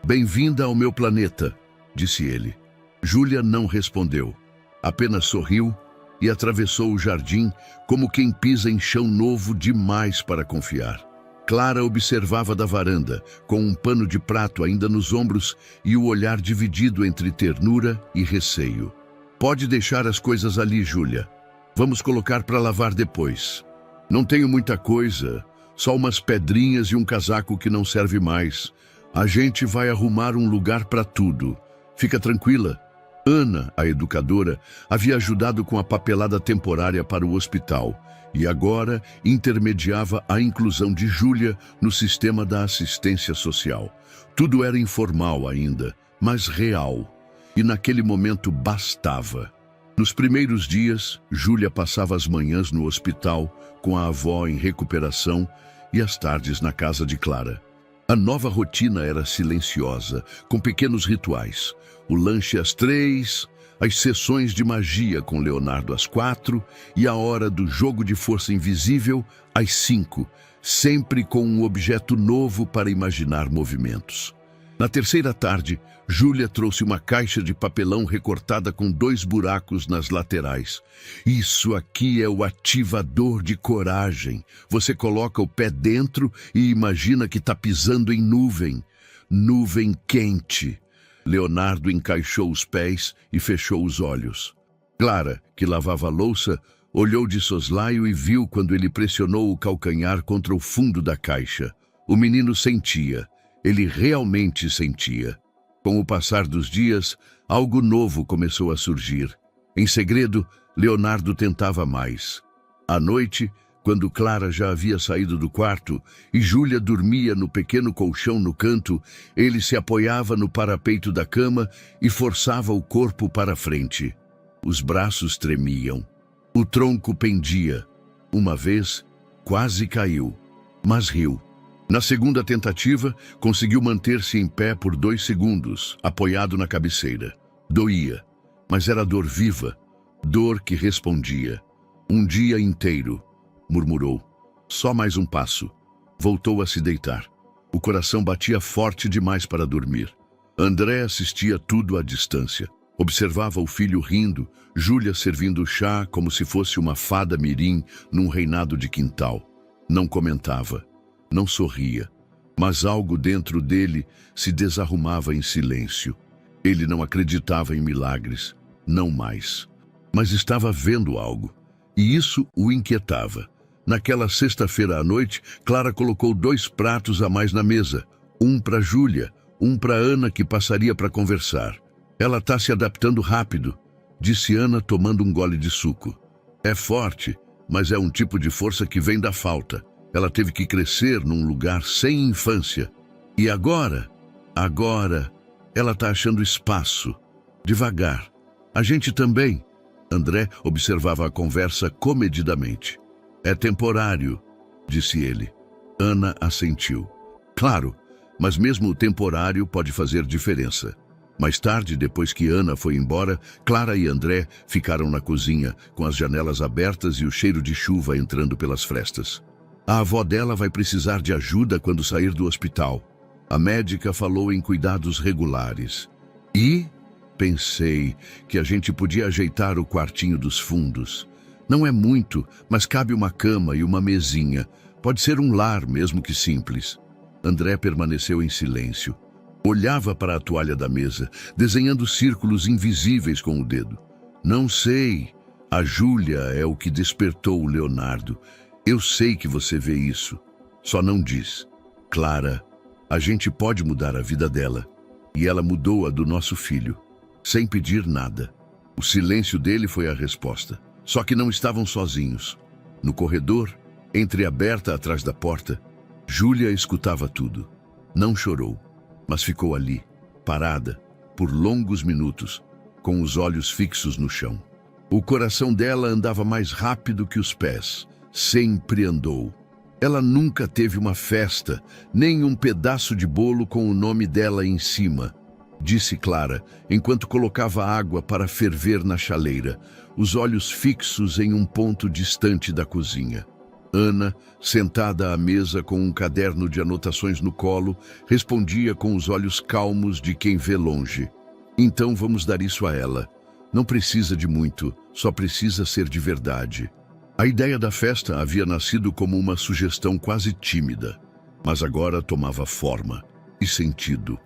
Bem-vinda ao meu planeta, disse ele. Júlia não respondeu, apenas sorriu e atravessou o jardim como quem pisa em chão novo demais para confiar. Clara observava da varanda, com um pano de prato ainda nos ombros e o olhar dividido entre ternura e receio. Pode deixar as coisas ali, Júlia. Vamos colocar para lavar depois. Não tenho muita coisa, só umas pedrinhas e um casaco que não serve mais. A gente vai arrumar um lugar para tudo. Fica tranquila. Ana, a educadora, havia ajudado com a papelada temporária para o hospital e agora intermediava a inclusão de Júlia no sistema da assistência social. Tudo era informal ainda, mas real, e naquele momento bastava. Nos primeiros dias, Júlia passava as manhãs no hospital com a avó em recuperação e as tardes na casa de Clara. A nova rotina era silenciosa, com pequenos rituais. O lanche às 3, as sessões de magia com Leonardo às 4 e a hora do jogo de força invisível às 5, sempre com um objeto novo para imaginar movimentos. Na terceira tarde, Júlia trouxe uma caixa de papelão recortada com 2 buracos nas laterais. Isso aqui é o ativador de coragem. Você coloca o pé dentro e imagina que está pisando em nuvem. Nuvem quente. Leonardo encaixou os pés e fechou os olhos. Clara, que lavava a louça, olhou de soslaio e viu quando ele pressionou o calcanhar contra o fundo da caixa. O menino sentia. Ele realmente sentia. Com o passar dos dias, algo novo começou a surgir. Em segredo, Leonardo tentava mais. À noite, quando Clara já havia saído do quarto e Júlia dormia no pequeno colchão no canto, ele se apoiava no parapeito da cama e forçava o corpo para a frente. Os braços tremiam. O tronco pendia. Uma vez, quase caiu, mas riu. Na segunda tentativa, conseguiu manter-se em pé por 2 segundos, apoiado na cabeceira. Doía, mas era dor viva, dor que respondia. Um dia inteiro. murmurou. Só mais um passo. Voltou a se deitar. O coração batia forte demais para dormir. André assistia tudo à distância. Observava o filho rindo, Júlia servindo chá como se fosse uma fada mirim num reinado de quintal. Não comentava, não sorria, mas algo dentro dele se desarrumava em silêncio. Ele não acreditava em milagres, não mais. Mas estava vendo algo, e isso o inquietava. Naquela sexta-feira à noite, Clara colocou 2 pratos a mais na mesa, um para Júlia, um para Ana, que passaria para conversar. Ela está se adaptando rápido, disse Ana, tomando um gole de suco. É forte, mas é um tipo de força que vem da falta. Ela teve que crescer num lugar sem infância. E agora, ela está achando espaço. Devagar. A gente também. André observava a conversa comedidamente. É temporário, disse ele. Ana assentiu. Claro, mas mesmo o temporário pode fazer diferença. Mais tarde, depois que Ana foi embora, Clara e André ficaram na cozinha, com as janelas abertas e o cheiro de chuva entrando pelas frestas. A avó dela vai precisar de ajuda quando sair do hospital. A médica falou em cuidados regulares. E pensei que a gente podia ajeitar o quartinho dos fundos. Não é muito, mas cabe uma cama e uma mesinha. Pode ser um lar, mesmo que simples. André permaneceu em silêncio. Olhava para a toalha da mesa, desenhando círculos invisíveis com o dedo. Não sei. A Júlia é o que despertou o Leonardo. Eu sei que você vê isso. Só não diz. Clara, a gente pode mudar a vida dela. E ela mudou a do nosso filho, sem pedir nada. O silêncio dele foi a resposta. Só que não estavam sozinhos. No corredor, entreaberta atrás da porta, Júlia escutava tudo. Não chorou, mas ficou ali, parada, por longos minutos, com os olhos fixos no chão. O coração dela andava mais rápido que os pés. Sempre andou. Ela nunca teve uma festa, nem um pedaço de bolo com o nome dela em cima, disse Clara, enquanto colocava água para ferver na chaleira, os olhos fixos em um ponto distante da cozinha. Ana, sentada à mesa com um caderno de anotações no colo, respondia com os olhos calmos de quem vê longe. Então vamos dar isso a ela. Não precisa de muito, só precisa ser de verdade. A ideia da festa havia nascido como uma sugestão quase tímida, mas agora tomava forma e sentido.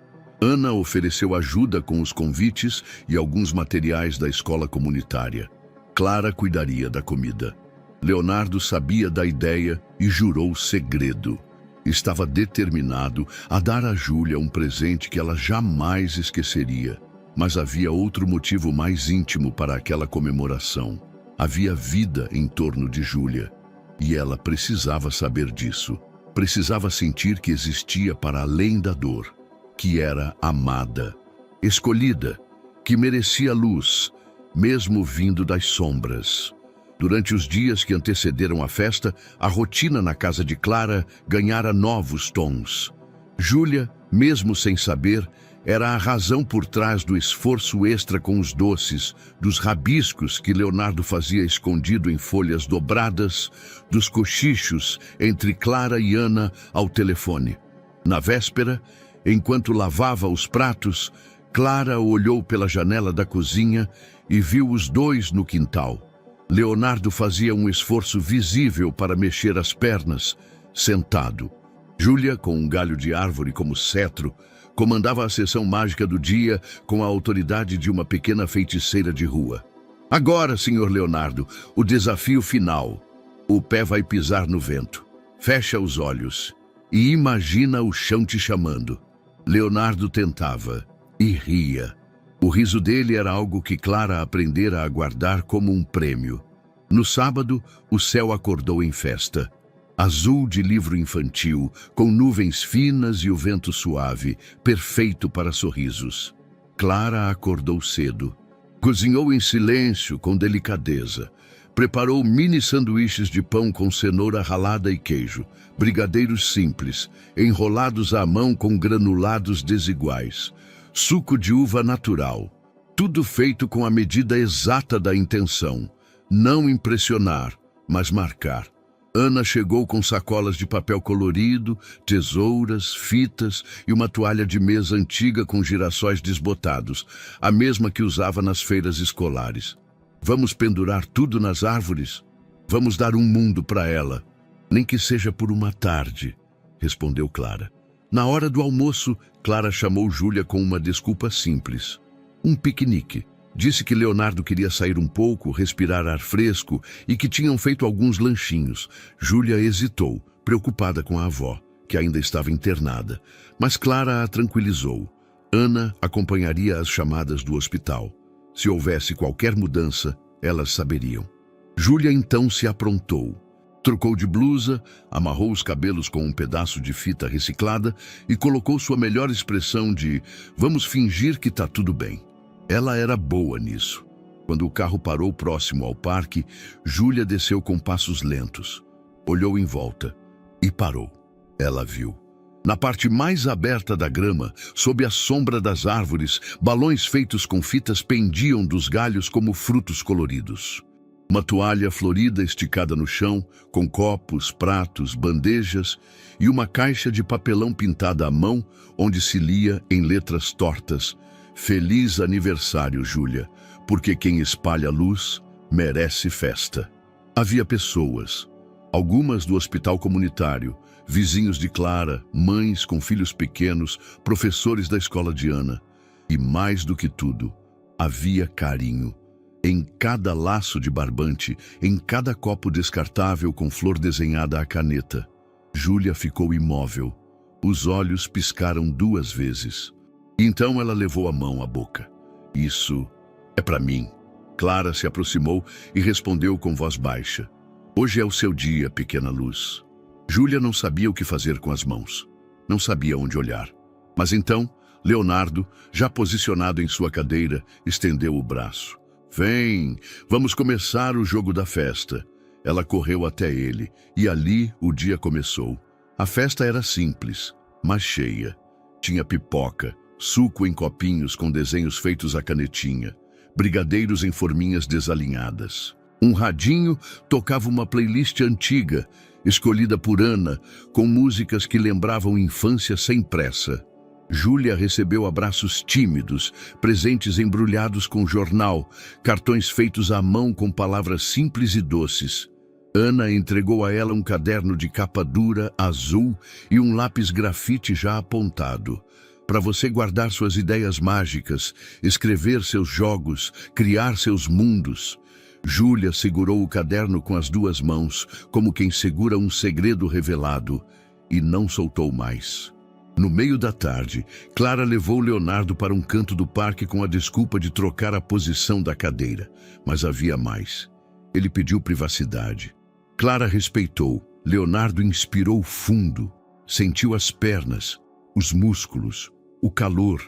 Ana ofereceu ajuda com os convites e alguns materiais da escola comunitária. Clara cuidaria da comida. Leonardo sabia da ideia e jurou segredo. Estava determinado a dar a Júlia um presente que ela jamais esqueceria. Mas havia outro motivo mais íntimo para aquela comemoração. Havia vida em torno de Júlia, e ela precisava saber disso. Precisava sentir que existia para além da dor, que era amada, escolhida, que merecia luz, mesmo vindo das sombras. Durante os dias que antecederam a festa, a rotina na casa de Clara ganhara novos tons. Júlia, mesmo sem saber, era a razão por trás do esforço extra com os doces, dos rabiscos que Leonardo fazia escondido em folhas dobradas, dos cochichos entre Clara e Ana ao telefone. Na véspera, enquanto lavava os pratos, Clara olhou pela janela da cozinha e viu os dois no quintal. Leonardo fazia um esforço visível para mexer as pernas, sentado. Júlia, com um galho de árvore como cetro, comandava a sessão mágica do dia com a autoridade de uma pequena feiticeira de rua. Agora, senhor Leonardo, o desafio final. O pé vai pisar no vento. Fecha os olhos e imagina o chão te chamando. Leonardo tentava e ria. O riso dele era algo que Clara aprendera a guardar como um prêmio. No sábado, o céu acordou em festa. Azul de livro infantil, com nuvens finas e o vento suave, perfeito para sorrisos. Clara acordou cedo. Cozinhou em silêncio, com delicadeza. Preparou mini sanduíches de pão com cenoura ralada e queijo, brigadeiros simples, enrolados à mão com granulados desiguais, suco de uva natural, tudo feito com a medida exata da intenção, não impressionar, mas marcar. Ana chegou com sacolas de papel colorido, tesouras, fitas e uma toalha de mesa antiga com girassóis desbotados, a mesma que usava nas feiras escolares. Vamos pendurar tudo nas árvores? Vamos dar um mundo para ela, nem que seja por uma tarde, respondeu Clara. Na hora do almoço, Clara chamou Júlia com uma desculpa simples. Um piquenique. Disse que Leonardo queria sair um pouco, respirar ar fresco e que tinham feito alguns lanchinhos. Júlia hesitou, preocupada com a avó, que ainda estava internada. Mas Clara a tranquilizou. Ana acompanharia as chamadas do hospital. Se houvesse qualquer mudança, elas saberiam. Júlia então se aprontou. Trocou de blusa, amarrou os cabelos com um pedaço de fita reciclada e colocou sua melhor expressão de "vamos fingir que tá tudo bem". Ela era boa nisso. Quando o carro parou próximo ao parque, Júlia desceu com passos lentos. Olhou em volta e parou. Ela viu. Na parte mais aberta da grama, sob a sombra das árvores, balões feitos com fitas pendiam dos galhos como frutos coloridos. Uma toalha florida esticada no chão, com copos, pratos, bandejas e uma caixa de papelão pintada à mão, onde se lia em letras tortas: "Feliz aniversário, Júlia, porque quem espalha luz merece festa". Havia pessoas, algumas do hospital comunitário, vizinhos de Clara, mães com filhos pequenos, professores da escola de Ana. E mais do que tudo, havia carinho. Em cada laço de barbante, em cada copo descartável com flor desenhada à caneta. Júlia ficou imóvel. Os olhos piscaram 2 vezes. Então ela levou a mão à boca. "Isso é para mim". Clara se aproximou e respondeu com voz baixa: "Hoje é o seu dia, pequena luz". Júlia não sabia o que fazer com as mãos. Não sabia onde olhar. Mas então, Leonardo, já posicionado em sua cadeira, estendeu o braço. "Vem, vamos começar o jogo da festa". Ela correu até ele, e ali o dia começou. A festa era simples, mas cheia. Tinha pipoca, suco em copinhos com desenhos feitos à canetinha, brigadeiros em forminhas desalinhadas. Um radinho tocava uma playlist antiga, escolhida por Ana, com músicas que lembravam infância sem pressa. Júlia recebeu abraços tímidos, presentes embrulhados com jornal, cartões feitos à mão com palavras simples e doces. Ana entregou a ela um caderno de capa dura, azul, e um lápis grafite já apontado. Para você guardar suas ideias mágicas, escrever seus jogos, criar seus mundos. Júlia segurou o caderno com as 2 mãos, como quem segura um segredo revelado, e não soltou mais. No meio da tarde, Clara levou Leonardo para um canto do parque com a desculpa de trocar a posição da cadeira. Mas havia mais. Ele pediu privacidade. Clara respeitou. Leonardo inspirou fundo. Sentiu as pernas, os músculos, o calor.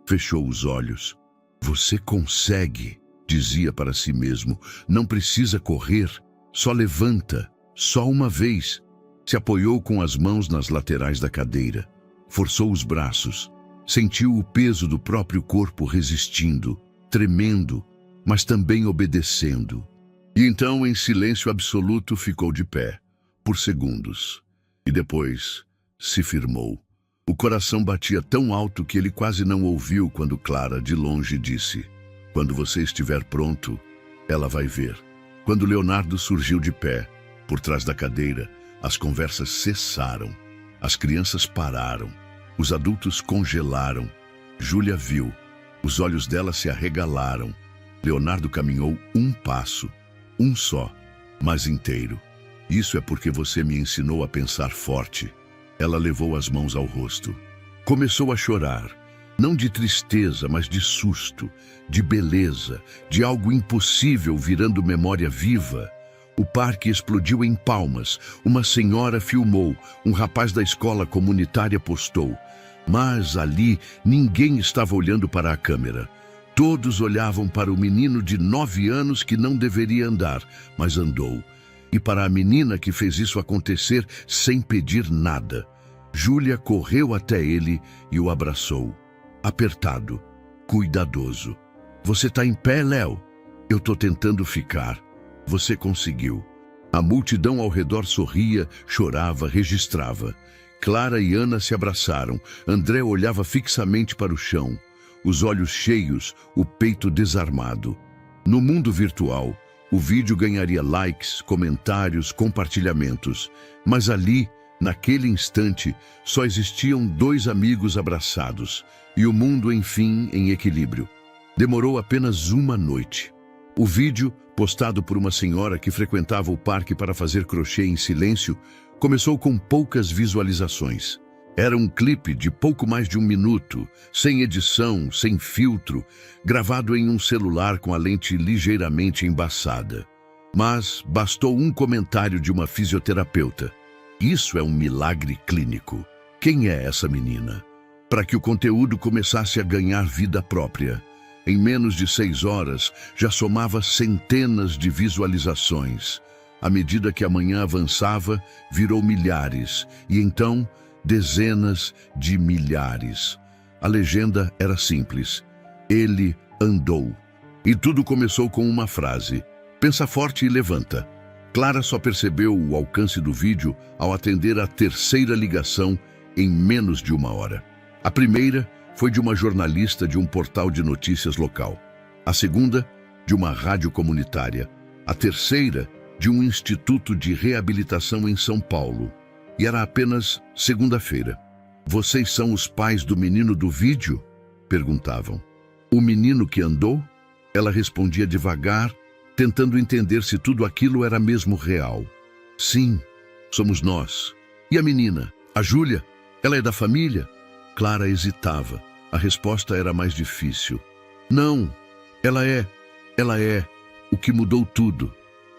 Fechou os olhos. "Você consegue", dizia para si mesmo. "Não precisa correr. Só levanta. Só uma vez". Se apoiou com as mãos nas laterais da cadeira. Forçou os braços, sentiu o peso do próprio corpo resistindo, tremendo, mas também obedecendo. E então, em silêncio absoluto, ficou de pé, por segundos. E depois se firmou. O coração batia tão alto que ele quase não ouviu quando Clara, de longe, disse: "Quando você estiver pronto, ela vai ver". Quando Leonardo surgiu de pé, por trás da cadeira, as conversas cessaram. As crianças pararam. Os adultos congelaram. Júlia viu. Os olhos dela se arregalaram. Leonardo caminhou um passo. Um só, mas inteiro. "Isso é porque você me ensinou a pensar forte". Ela levou as mãos ao rosto. Começou a chorar. Não de tristeza, mas de susto, de beleza, de algo impossível virando memória viva. O parque explodiu em palmas. Uma senhora filmou. Um rapaz da escola comunitária postou. Mas ali ninguém estava olhando para a câmera. Todos olhavam para o menino de 9 anos que não deveria andar, mas andou. E para a menina que fez isso acontecer sem pedir nada. Júlia correu até ele e o abraçou. Apertado, cuidadoso. "Você tá em pé, Léo?" "Eu tô tentando ficar". "Você conseguiu". A multidão ao redor sorria, chorava, registrava. Clara e Ana se abraçaram. André olhava fixamente para o chão, os olhos cheios, o peito desarmado. No mundo virtual, o vídeo ganharia likes, comentários, compartilhamentos. Mas ali, naquele instante, só existiam dois amigos abraçados e o mundo, enfim, em equilíbrio. Demorou apenas uma noite. O vídeo, postado por uma senhora que frequentava o parque para fazer crochê em silêncio, começou com poucas visualizações. Era um clipe de pouco mais de 1 minuto, sem edição, sem filtro, gravado em um celular com a lente ligeiramente embaçada. Mas bastou um comentário de uma fisioterapeuta. Isso é um milagre clínico. Quem é essa menina? Para que o conteúdo começasse a ganhar vida própria. Em menos de 6 horas, já somava centenas de visualizações. À medida que a manhã avançava, virou milhares, e então, dezenas de milhares. A legenda era simples. Ele andou. E tudo começou com uma frase. Pensa forte e levanta. Clara só percebeu o alcance do vídeo ao atender a terceira ligação em menos de 1 hora. A primeira foi de uma jornalista de um portal de notícias local. A segunda, de uma rádio comunitária. A terceira, de um instituto de reabilitação em São Paulo. E era apenas segunda-feira. Vocês são os pais do menino do vídeo? Perguntavam. O menino que andou? Ela respondia devagar, tentando entender se tudo aquilo era mesmo real. Sim, somos nós. E a menina? A Júlia? Ela é da família? Clara hesitava. A resposta era mais difícil. Não, ela é o que mudou tudo.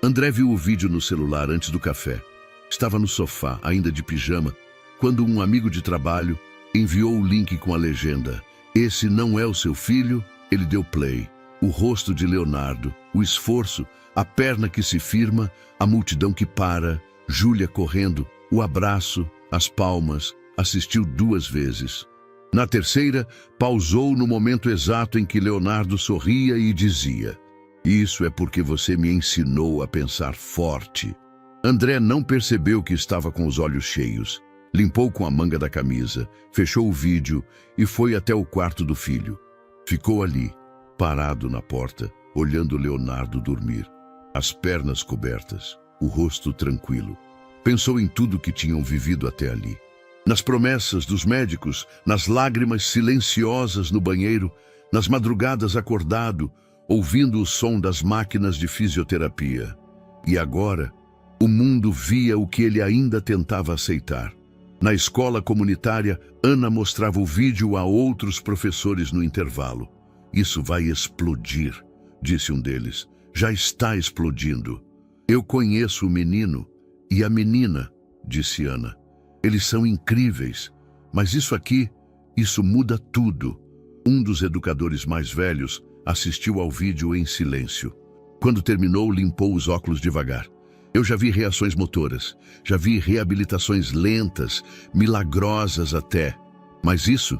André viu o vídeo no celular antes do café. Estava no sofá, ainda de pijama, quando um amigo de trabalho enviou o link com a legenda. Esse não é o seu filho? Ele deu play. O rosto de Leonardo, o esforço, a perna que se firma, a multidão que para, Júlia correndo, o abraço, as palmas, assistiu 2 vezes. Na terceira, pausou no momento exato em que Leonardo sorria e dizia: "Isso é porque você me ensinou a pensar forte." André não percebeu que estava com os olhos cheios. Limpou com a manga da camisa, fechou o vídeo e foi até o quarto do filho. Ficou ali, parado na porta, olhando Leonardo dormir. As pernas cobertas, o rosto tranquilo. Pensou em tudo que tinham vivido até ali. Nas promessas dos médicos, nas lágrimas silenciosas no banheiro, nas madrugadas acordado, ouvindo o som das máquinas de fisioterapia. E agora, o mundo via o que ele ainda tentava aceitar. Na escola comunitária, Ana mostrava o vídeo a outros professores no intervalo. "Isso vai explodir", disse um deles. "Já está explodindo." "Eu conheço o menino e a menina", disse Ana. "Eles são incríveis, mas isso muda tudo." Um dos educadores mais velhos assistiu ao vídeo em silêncio. Quando terminou, limpou os óculos devagar. "Eu já vi reações motoras, já vi reabilitações lentas, milagrosas até. Mas isso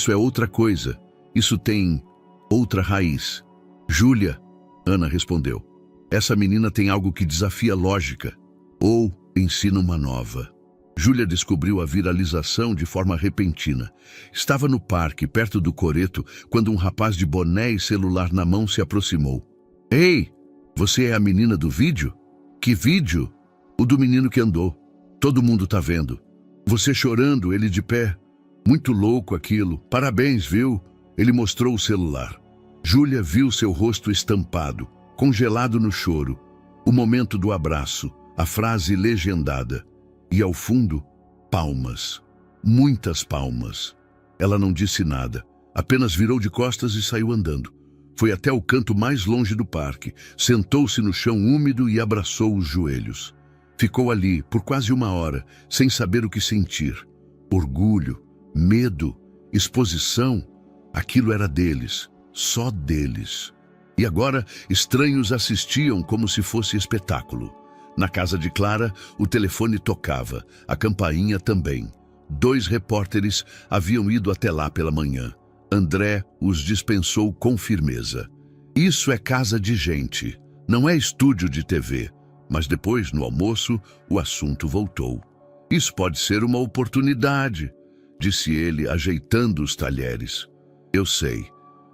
é outra coisa. Isso tem outra raiz." "Júlia", Ana respondeu. "Essa menina tem algo que desafia a lógica, ou ensina uma nova." Júlia descobriu a viralização de forma repentina. Estava no parque, perto do coreto, quando um rapaz de boné e celular na mão se aproximou. "Ei, você é a menina do vídeo?" "Que vídeo?" "O do menino que andou. Todo mundo tá vendo. Você chorando, ele de pé. Muito louco aquilo. Parabéns, viu?" Ele mostrou o celular. Júlia viu seu rosto estampado, congelado no choro. O momento do abraço, a frase legendada. E ao fundo, palmas. Muitas palmas. Ela não disse nada, apenas virou de costas e saiu andando. Foi até o canto mais longe do parque, sentou-se no chão úmido e abraçou os joelhos. Ficou ali por quase 1 hora, sem saber o que sentir. Orgulho, medo, exposição. Aquilo era deles, só deles. E agora, estranhos assistiam como se fosse espetáculo. Na casa de Clara, o telefone tocava, a campainha também. 2 repórteres haviam ido até lá pela manhã. André os dispensou com firmeza. "Isso é casa de gente, não é estúdio de TV." Mas depois, no almoço, o assunto voltou. Isso pode ser uma oportunidade, disse ele, ajeitando os talheres. Eu sei,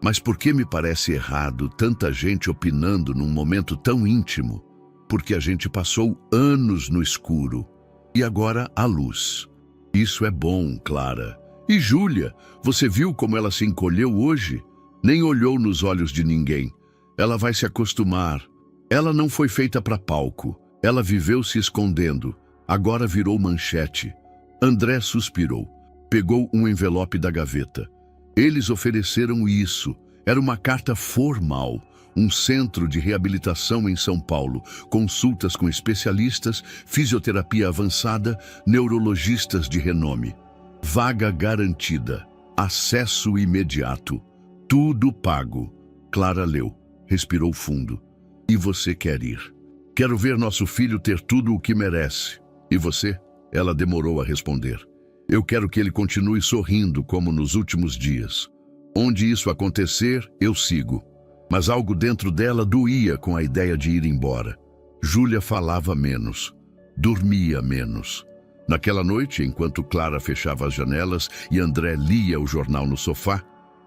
mas por que me parece errado tanta gente opinando num momento tão íntimo? Porque a gente passou anos no escuro e agora há luz. Isso é bom, Clara. E Júlia, você viu como ela se encolheu hoje? Nem olhou nos olhos de ninguém. Ela vai se acostumar. Ela não foi feita para palco. Ela viveu se escondendo. Agora virou manchete. André suspirou. Pegou um envelope da gaveta. Eles ofereceram isso. Era uma carta formal. Um centro de reabilitação em São Paulo. Consultas com especialistas, fisioterapia avançada, neurologistas de renome. Vaga garantida. Acesso imediato. Tudo pago. Clara leu. Respirou fundo. E você quer ir? Quero ver nosso filho ter tudo o que merece. E você? Ela demorou a responder. Eu quero que ele continue sorrindo como nos últimos dias. Onde isso acontecer, eu sigo. Mas algo dentro dela doía com a ideia de ir embora. Júlia falava menos. Dormia menos. Naquela noite, enquanto Clara fechava as janelas e André lia o jornal no sofá,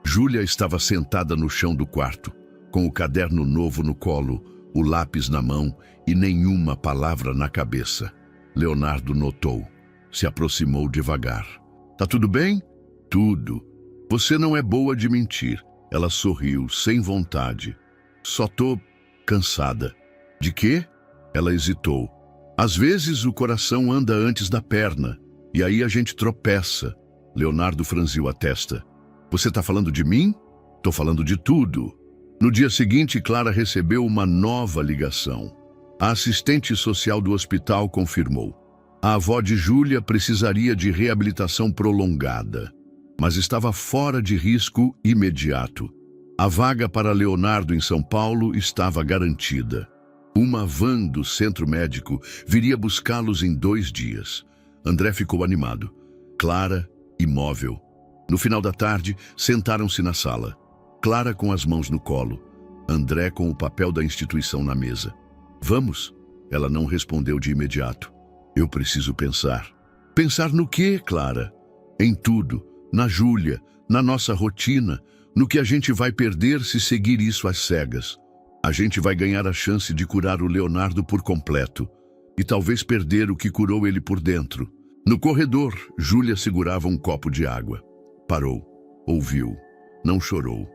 Júlia estava sentada no chão do quarto, com o caderno novo no colo, o lápis na mão e nenhuma palavra na cabeça. Leonardo notou. Se aproximou devagar. Tá tudo bem? Tudo. Você não é boa de mentir. Ela sorriu, sem vontade. Só tô cansada. De quê? Ela hesitou. Às vezes o coração anda antes da perna, e aí a gente tropeça. Leonardo franziu a testa. Você tá falando de mim? Tô falando de tudo. No dia seguinte, Clara recebeu uma nova ligação. A assistente social do hospital confirmou. A avó de Júlia precisaria de reabilitação prolongada, mas estava fora de risco imediato. A vaga para Leonardo em São Paulo estava garantida. Uma van do centro médico viria buscá-los em 2 dias. André ficou animado. Clara, imóvel. No final da tarde, sentaram-se na sala. Clara com as mãos no colo. André com o papel da instituição na mesa. Vamos? Ela não respondeu de imediato. Eu preciso pensar. Pensar no quê, Clara? Em tudo. Na Júlia, na nossa rotina, no que a gente vai perder se seguir isso às cegas. A gente vai ganhar a chance de curar o Leonardo por completo e talvez perder o que curou ele por dentro. No corredor, Júlia segurava um copo de água. Parou, ouviu, não chorou.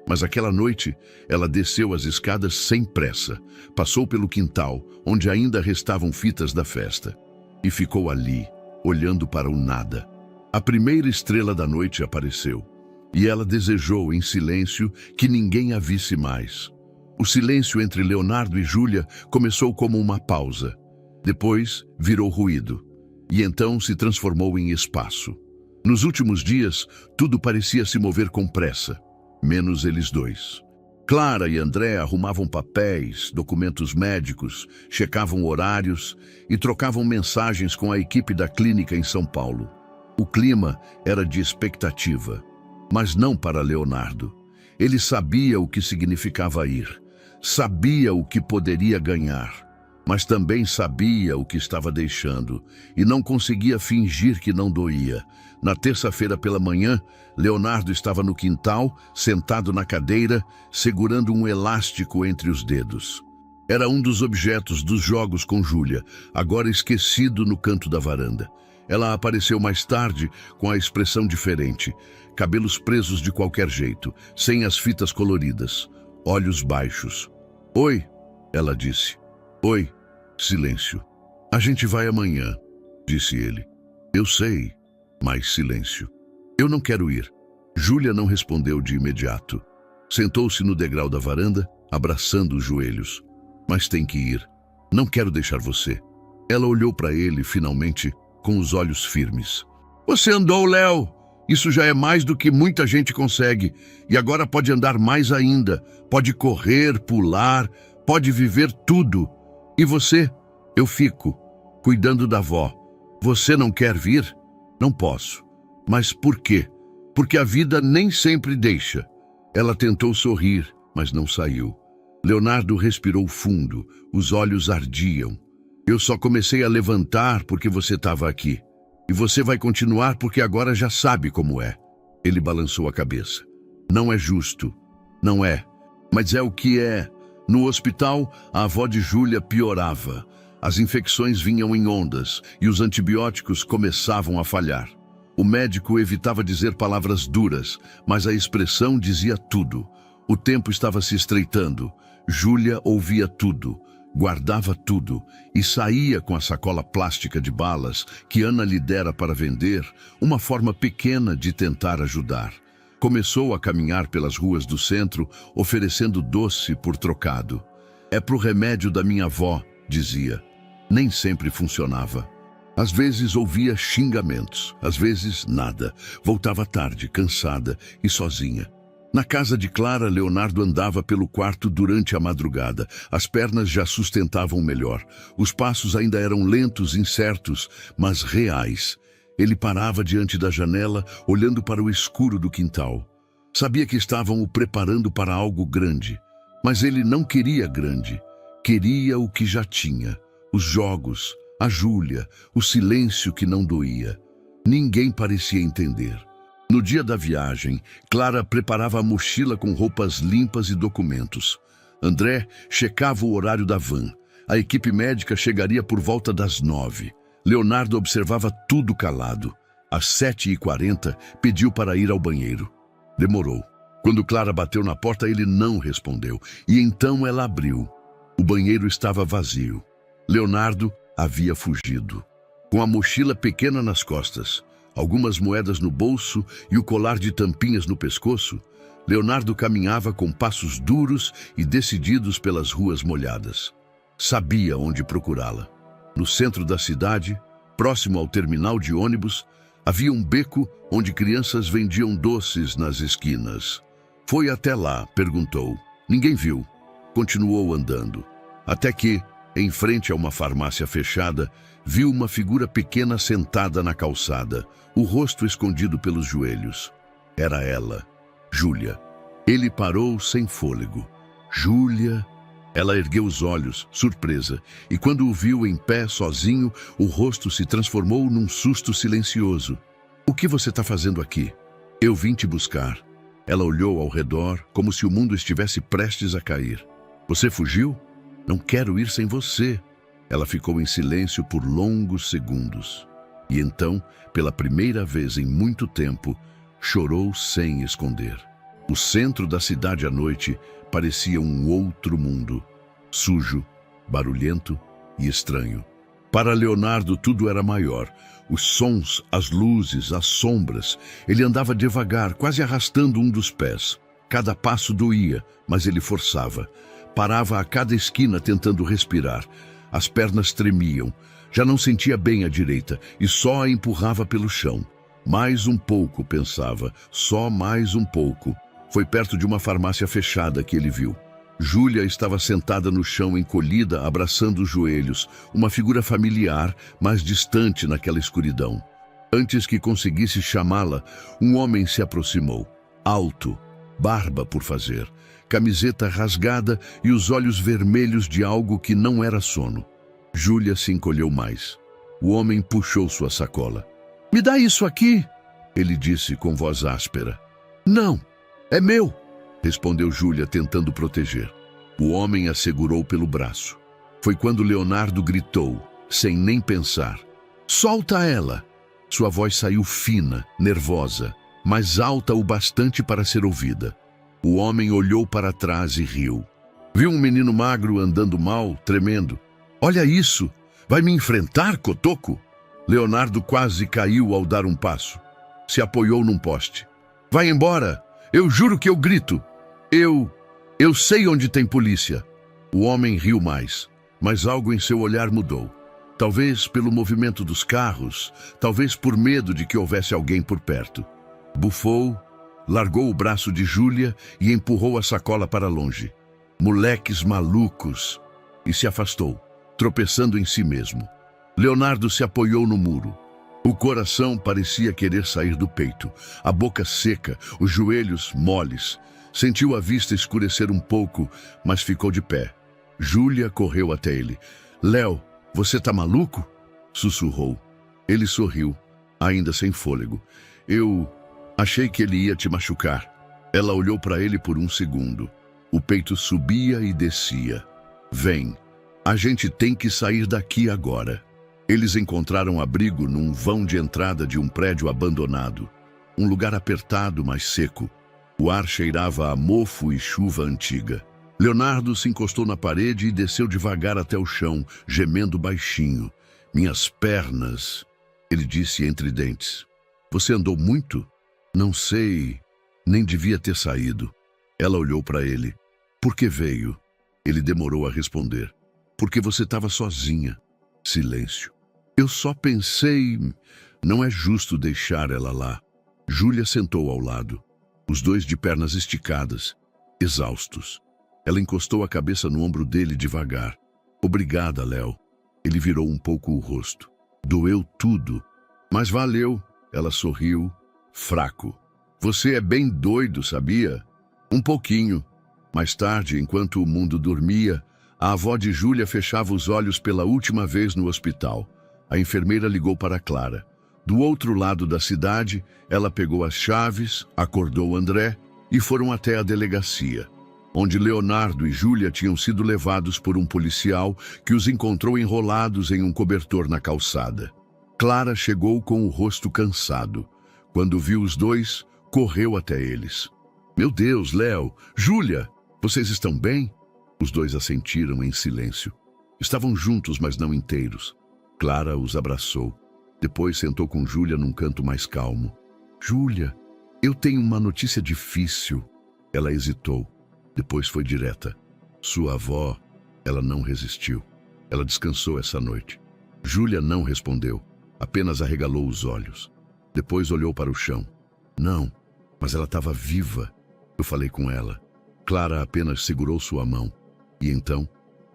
Mas aquela noite, ela desceu as escadas sem pressa, passou pelo quintal, onde ainda restavam fitas da festa, e ficou ali, olhando para o nada. A primeira estrela da noite apareceu, e ela desejou em silêncio que ninguém a visse mais. O silêncio entre Leonardo e Júlia começou como uma pausa. Depois virou ruído, e então se transformou em espaço. Nos últimos dias, tudo parecia se mover com pressa, menos eles dois. Clara e André arrumavam papéis, documentos médicos, checavam horários e trocavam mensagens com a equipe da clínica em São Paulo. O clima era de expectativa, mas não para Leonardo. Ele sabia o que significava ir, sabia o que poderia ganhar, mas também sabia o que estava deixando e não conseguia fingir que não doía. Na terça-feira pela manhã, Leonardo estava no quintal, sentado na cadeira, segurando um elástico entre os dedos. Era um dos objetos dos jogos com Júlia, agora esquecido no canto da varanda. Ela apareceu mais tarde com a expressão diferente, cabelos presos de qualquer jeito, sem as fitas coloridas, olhos baixos. Oi, ela disse. Oi, silêncio. A gente vai amanhã, disse ele. Eu sei, mas silêncio. Eu não quero ir. Júlia não respondeu de imediato. Sentou-se no degrau da varanda, abraçando os joelhos. Mas tem que ir. Não quero deixar você. Ela olhou para ele, finalmente, com os olhos firmes. Você andou, Léo. Isso já é mais do que muita gente consegue. E agora pode andar mais ainda. Pode correr, pular, pode viver tudo. E você? Eu fico, cuidando da avó. Você não quer vir? Não posso. Mas por quê? Porque a vida nem sempre deixa. Ela tentou sorrir, mas não saiu. Leonardo respirou fundo, os olhos ardiam. Eu só comecei a levantar porque você estava aqui. E você vai continuar porque agora já sabe como é. Ele balançou a cabeça. Não é justo. Não é. Mas é o que é. No hospital, a avó de Júlia piorava. As infecções vinham em ondas e os antibióticos começavam a falhar. O médico evitava dizer palavras duras, mas a expressão dizia tudo. O tempo estava se estreitando. Júlia ouvia tudo, guardava tudo e saía com a sacola plástica de balas que Ana lhe dera para vender, uma forma pequena de tentar ajudar. Começou a caminhar pelas ruas do centro, oferecendo doce por trocado. É pro remédio da minha avó, dizia. Nem sempre funcionava. Às vezes ouvia xingamentos, às vezes nada. Voltava tarde, cansada e sozinha. Na casa de Clara, Leonardo andava pelo quarto durante a madrugada. As pernas já sustentavam melhor. Os passos ainda eram lentos, incertos, mas reais. Ele parava diante da janela, olhando para o escuro do quintal. Sabia que estavam o preparando para algo grande. Mas ele não queria grande. Queria o que já tinha. Os jogos, a Júlia, o silêncio que não doía. Ninguém parecia entender. No dia da viagem, Clara preparava a mochila com roupas limpas e documentos. André checava o horário da van. A equipe médica chegaria por volta das 9. Leonardo observava tudo calado. Às 7h40, pediu para ir ao banheiro. Demorou. Quando Clara bateu na porta, ele não respondeu. E então ela abriu. O banheiro estava vazio. Leonardo havia fugido. Com a mochila pequena nas costas, algumas moedas no bolso e o colar de tampinhas no pescoço, Leonardo caminhava com passos duros e decididos pelas ruas molhadas. Sabia onde procurá-la. No centro da cidade, próximo ao terminal de ônibus, havia um beco onde crianças vendiam doces nas esquinas. Foi até lá, perguntou. Ninguém viu. Continuou andando. Até que, em frente a uma farmácia fechada, viu uma figura pequena sentada na calçada, o rosto escondido pelos joelhos. Era ela, Júlia. Ele parou sem fôlego. Júlia... Ela ergueu os olhos, surpresa, e quando o viu em pé, sozinho, o rosto se transformou num susto silencioso. O que você está fazendo aqui? Eu vim te buscar. Ela olhou ao redor, como se o mundo estivesse prestes a cair. Você fugiu? Não quero ir sem você. Ela ficou em silêncio por longos segundos. E então, pela primeira vez em muito tempo, chorou sem esconder. O centro da cidade à noite parecia um outro mundo, sujo, barulhento e estranho. Para Leonardo tudo era maior. Os sons, as luzes, as sombras. Ele andava devagar, quase arrastando um dos pés. Cada passo doía, mas ele forçava. Parava a cada esquina tentando respirar. As pernas tremiam. Já não sentia bem a direita e só a empurrava pelo chão. Mais um pouco, pensava, só mais um pouco. Foi perto de uma farmácia fechada que ele viu. Júlia estava sentada no chão, encolhida, abraçando os joelhos, uma figura familiar, mas distante naquela escuridão. Antes que conseguisse chamá-la, um homem se aproximou. Alto, barba por fazer, camiseta rasgada e os olhos vermelhos de algo que não era sono. Júlia se encolheu mais. O homem puxou sua sacola. "Me dá isso aqui", ele disse com voz áspera. "Não, é meu", respondeu Júlia, tentando proteger. O homem a segurou pelo braço. Foi quando Leonardo gritou, sem nem pensar. "Solta ela!" Sua voz saiu fina, nervosa, mas alta o bastante para ser ouvida. O homem olhou para trás e riu. Viu um menino magro andando mal, tremendo. "Olha isso! Vai me enfrentar, cotoco?" Leonardo quase caiu ao dar um passo. Se apoiou num poste. "Vai embora! Eu juro que eu grito. Eu sei onde tem polícia." O homem riu mais, mas algo em seu olhar mudou. Talvez pelo movimento dos carros, talvez por medo de que houvesse alguém por perto. Bufou, largou o braço de Júlia e empurrou a sacola para longe. "Moleques malucos!" E se afastou, tropeçando em si mesmo. Leonardo se apoiou no muro. O coração parecia querer sair do peito, a boca seca, os joelhos moles. Sentiu a vista escurecer um pouco, mas ficou de pé. Júlia correu até ele. "Léo, Você tá maluco? Sussurrou. Ele sorriu, ainda sem fôlego. Eu achei que ele ia te machucar. Ela olhou para ele por um segundo. O peito subia e descia. Vem, a gente tem que sair daqui agora. Eles encontraram abrigo num vão de entrada de um prédio abandonado. Um lugar apertado, mas seco. O ar cheirava a mofo e chuva antiga. Leonardo se encostou na parede e desceu devagar até o chão, gemendo baixinho. Minhas pernas, ele disse entre dentes. Você andou muito? Não sei, nem devia ter saído. Ela olhou para ele. Por que veio? Ele demorou a responder. Porque você estava sozinha. Silêncio. Eu só pensei... Não é justo deixar ela lá. Júlia sentou ao lado. Os dois de pernas esticadas, exaustos. Ela encostou a cabeça no ombro dele devagar. Obrigada, Léo. Ele virou um pouco o rosto. Doeu tudo. Mas valeu. Ela sorriu, fraco. Você é bem doido, sabia? Um pouquinho. Mais tarde, enquanto o mundo dormia, a avó de Júlia fechava os olhos pela última vez no hospital. A enfermeira ligou para Clara. Do outro lado da cidade, ela pegou as chaves, acordou André e foram até a delegacia, onde Leonardo e Júlia tinham sido levados por um policial que os encontrou enrolados em um cobertor na calçada. Clara chegou com o rosto cansado. Quando viu os dois, correu até eles. Meu Deus, Léo, Júlia, vocês estão bem? Os dois assentiram em silêncio. Estavam juntos, mas não inteiros. Clara os abraçou. Depois sentou com Júlia num canto mais calmo. Júlia, eu tenho uma notícia difícil. Ela hesitou. Depois foi direta. Sua avó, ela não resistiu. Ela descansou essa noite. Júlia não respondeu, apenas arregalou os olhos. Depois olhou para o chão. Não, mas ela estava viva. Eu falei com ela. Clara apenas segurou sua mão. E então,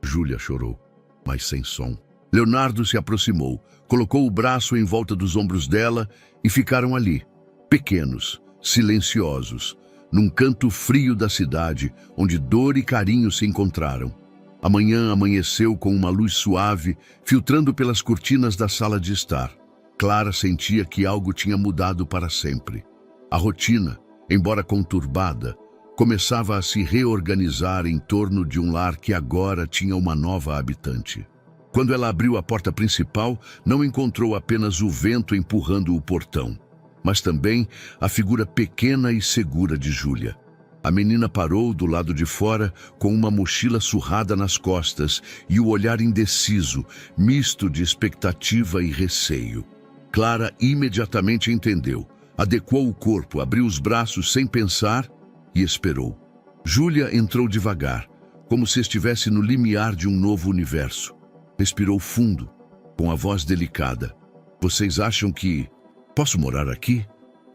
Júlia chorou, mas sem som. Leonardo se aproximou, colocou o braço em volta dos ombros dela e ficaram ali, pequenos, silenciosos, num canto frio da cidade, onde dor e carinho se encontraram. A manhã amanheceu com uma luz suave, filtrando pelas cortinas da sala de estar. Clara sentia que algo tinha mudado para sempre. A rotina, embora conturbada, começava a se reorganizar em torno de um lar que agora tinha uma nova habitante. Quando ela abriu a porta principal, não encontrou apenas o vento empurrando o portão, mas também a figura pequena e segura de Júlia. A menina parou do lado de fora com uma mochila surrada nas costas e o olhar indeciso, misto de expectativa e receio. Clara imediatamente entendeu, adequou o corpo, abriu os braços sem pensar e esperou. Júlia entrou devagar, como se estivesse no limiar de um novo universo. Respirou fundo, com a voz delicada. Vocês acham que... Posso morar aqui?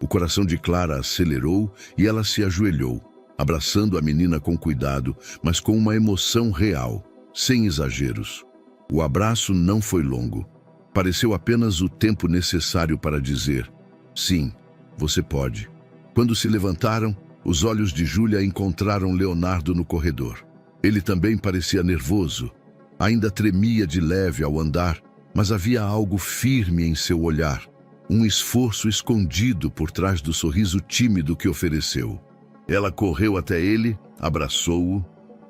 O coração de Clara acelerou e ela se ajoelhou, abraçando a menina com cuidado, mas com uma emoção real, sem exageros. O abraço não foi longo. Pareceu apenas o tempo necessário para dizer: sim, você pode. Quando se levantaram, os olhos de Júlia encontraram Leonardo no corredor. Ele também parecia nervoso. Ainda tremia de leve ao andar, mas havia algo firme em seu olhar, um esforço escondido por trás do sorriso tímido que ofereceu. Ela correu até ele, abraçou-o,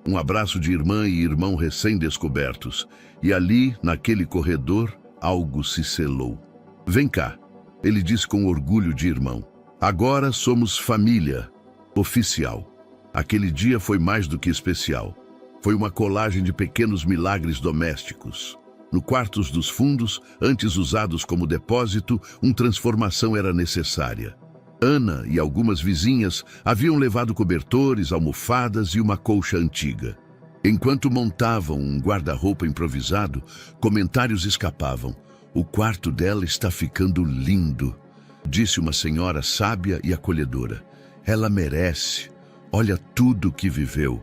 um abraço de irmã e irmão recém-descobertos, e ali, naquele corredor, algo se selou. Vem cá, ele disse com orgulho de irmão. Agora somos família, oficial. Aquele dia foi mais do que especial. Foi uma colagem de pequenos milagres domésticos. No quarto dos fundos, antes usados como depósito, uma transformação era necessária. Ana e algumas vizinhas haviam levado cobertores, almofadas e uma colcha antiga. Enquanto montavam um guarda-roupa improvisado, comentários escapavam. O quarto dela está ficando lindo, disse uma senhora sábia e acolhedora. Ela merece. Olha tudo que viveu,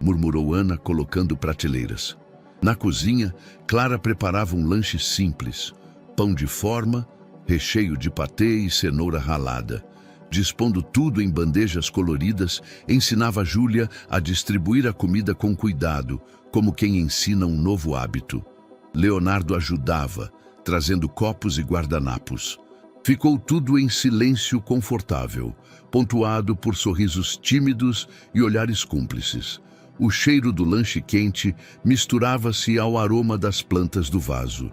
murmurou Ana, colocando prateleiras. Na cozinha, Clara preparava um lanche simples, pão de forma, recheio de patê e cenoura ralada. Dispondo tudo em bandejas coloridas, ensinava Júlia a distribuir a comida com cuidado, como quem ensina um novo hábito. Leonardo ajudava, trazendo copos e guardanapos. Ficou tudo em silêncio confortável, pontuado por sorrisos tímidos e olhares cúmplices. O cheiro do lanche quente misturava-se ao aroma das plantas do vaso.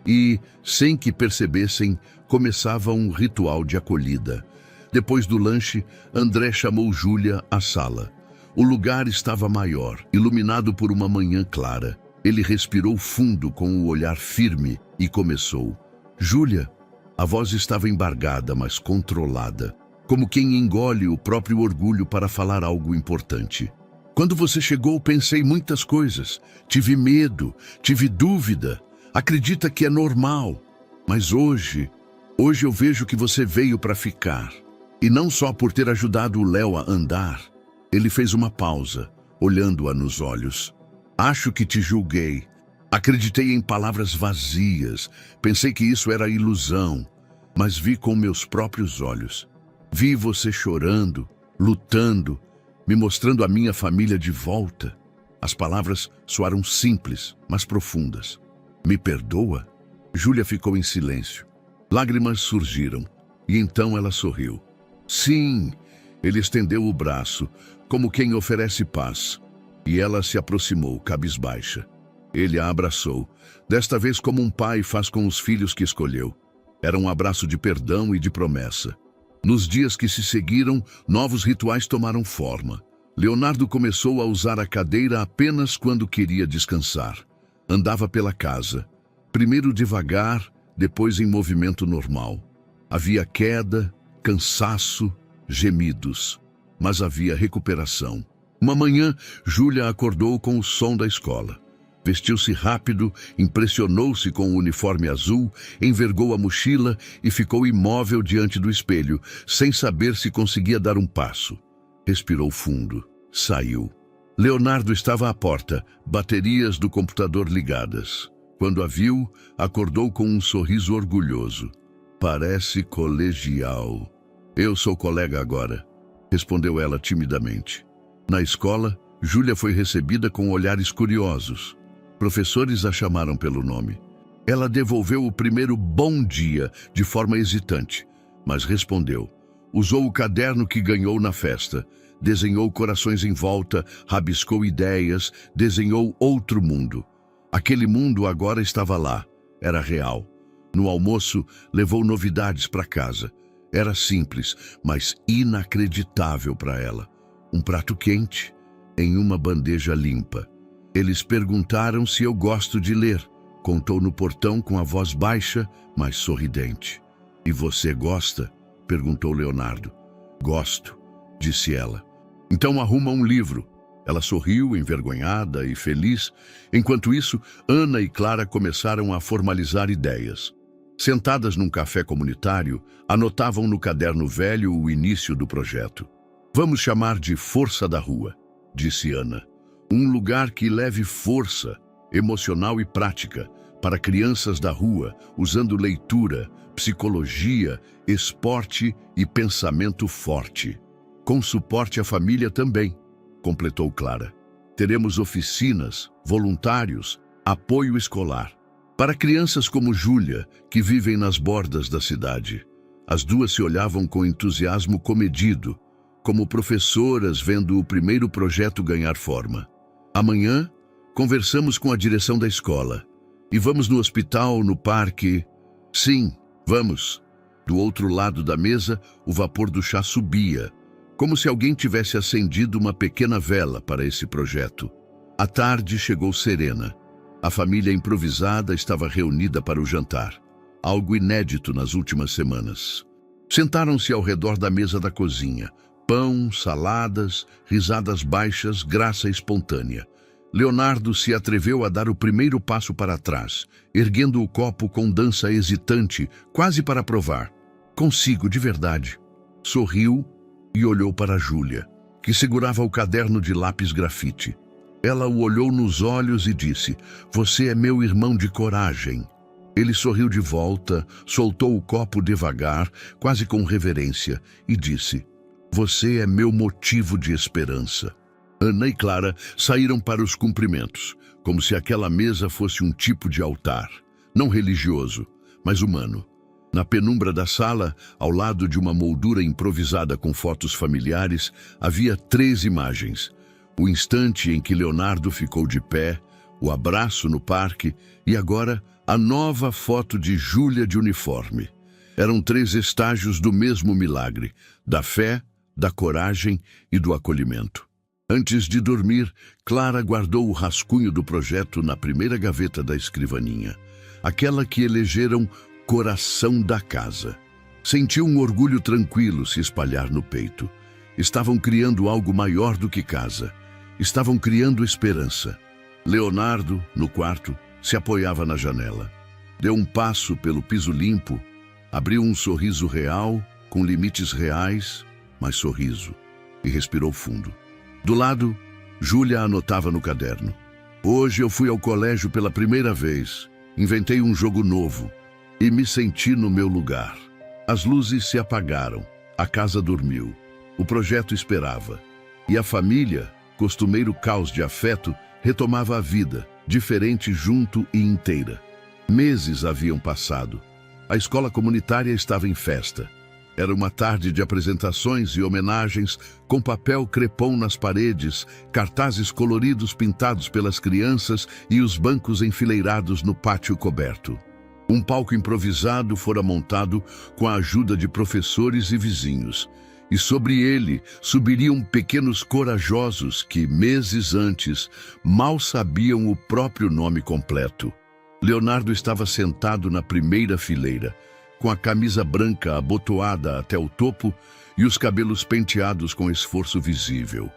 E, sem que percebessem, começava um ritual de acolhida. Depois do lanche, André chamou Júlia à sala. O lugar estava maior, iluminado por uma manhã clara. Ele respirou fundo com o olhar firme e começou. Júlia, a voz estava embargada, mas controlada, como quem engole o próprio orgulho para falar algo importante. Quando você chegou, pensei muitas coisas. Tive medo, tive dúvida. Acredita que é normal. Mas hoje eu vejo que você veio para ficar. E não só por ter ajudado o Léo a andar. Ele fez uma pausa, olhando-a nos olhos. Acho que te julguei. Acreditei em palavras vazias. Pensei que isso era ilusão. Mas vi com meus próprios olhos. Vi você chorando, lutando, me mostrando a minha família de volta. As palavras soaram simples, mas profundas. Me perdoa? Júlia ficou em silêncio. Lágrimas surgiram, e então ela sorriu. Sim, ele estendeu o braço, como quem oferece paz. E ela se aproximou, cabisbaixa. Ele a abraçou, desta vez como um pai faz com os filhos que escolheu. Era um abraço de perdão e de promessa. Nos dias que se seguiram, novos rituais tomaram forma. Leonardo começou a usar a cadeira apenas quando queria descansar. Andava pela casa, primeiro devagar, depois em movimento normal. Havia queda, cansaço, gemidos, mas havia recuperação. Uma manhã, Júlia acordou com o som da escola. Vestiu-se rápido, impressionou-se com o uniforme azul, envergou a mochila e ficou imóvel diante do espelho, sem saber se conseguia dar um passo. Respirou fundo. Saiu. Leonardo estava à porta, baterias do computador ligadas. Quando a viu, acordou com um sorriso orgulhoso. Parece colegial. Eu sou colega agora, respondeu ela timidamente. Na escola, Júlia foi recebida com olhares curiosos. Professores a chamaram pelo nome. Ela devolveu o primeiro bom dia de forma hesitante, mas respondeu. Usou o caderno que ganhou na festa. Desenhou corações em volta, rabiscou ideias, desenhou outro mundo. Aquele mundo agora estava lá, era real. No almoço, levou novidades para casa. Era simples, mas inacreditável para ela. Um prato quente, em uma bandeja limpa. Eles perguntaram se eu gosto de ler. Contou no portão com a voz baixa, mas sorridente. E você gosta? Perguntou Leonardo. Gosto, disse ela. Então arruma um livro. Ela sorriu, envergonhada e feliz. Enquanto isso, Ana e Clara começaram a formalizar ideias. Sentadas num café comunitário, anotavam no caderno velho o início do projeto. Vamos chamar de Força da Rua, disse Ana. Um lugar que leve força emocional e prática para crianças da rua, usando leitura, psicologia, esporte e pensamento forte. Com suporte à família também, completou Clara. Teremos oficinas, voluntários, apoio escolar. Para crianças como Júlia, que vivem nas bordas da cidade. As duas se olhavam com entusiasmo comedido, como professoras vendo o primeiro projeto ganhar forma. Amanhã, conversamos com a direção da escola. E vamos no hospital, no parque. Sim, vamos. Do outro lado da mesa, o vapor do chá subia, como se alguém tivesse acendido uma pequena vela para esse projeto. A tarde chegou serena. A família improvisada estava reunida para o jantar. Algo inédito nas últimas semanas. Sentaram-se ao redor da mesa da cozinha. Pão, saladas, risadas baixas, graça espontânea. Leonardo se atreveu a dar o primeiro passo para trás, erguendo o copo com dança hesitante, quase para provar. Consigo, de verdade. Sorriu e olhou para Júlia, que segurava o caderno de lápis grafite. Ela o olhou nos olhos e disse, você é meu irmão de coragem. Ele sorriu de volta, soltou o copo devagar, quase com reverência, e disse, você é meu motivo de esperança. Ana e Clara saíram para os cumprimentos. como se aquela mesa fosse um tipo de altar, não religioso, mas humano. Na penumbra da sala, ao lado de uma moldura improvisada com fotos familiares, havia 3 imagens. O instante em que Leonardo ficou de pé, o abraço no parque e agora a nova foto de Júlia de uniforme. Eram 3 estágios do mesmo milagre, da fé, da coragem e do acolhimento. Antes de dormir, Clara guardou o rascunho do projeto na primeira gaveta da escrivaninha, aquela que elegeram coração da casa. Sentiu um orgulho tranquilo se espalhar no peito. Estavam criando algo maior do que casa. Estavam criando esperança. Leonardo, no quarto, se apoiava na janela. Deu um passo pelo piso limpo, abriu um sorriso real, com limites reais, mas sorriso, e respirou fundo. Do lado, Júlia anotava no caderno. Hoje eu fui ao colégio pela primeira vez. Inventei um jogo novo e me senti no meu lugar. As luzes se apagaram, a casa dormiu, o projeto esperava. E a família, costumeiro caos de afeto, retomava a vida, diferente junto e inteira. Meses haviam passado. A escola comunitária estava em festa. Era uma tarde de apresentações e homenagens, com papel crepom nas paredes, cartazes coloridos pintados pelas crianças e os bancos enfileirados no pátio coberto. Um palco improvisado fora montado com a ajuda de professores e vizinhos. E sobre ele subiriam pequenos corajosos que, meses antes, mal sabiam o próprio nome completo. Leonardo estava sentado na primeira fileira, com a camisa branca abotoada até o topo e os cabelos penteados com esforço visível.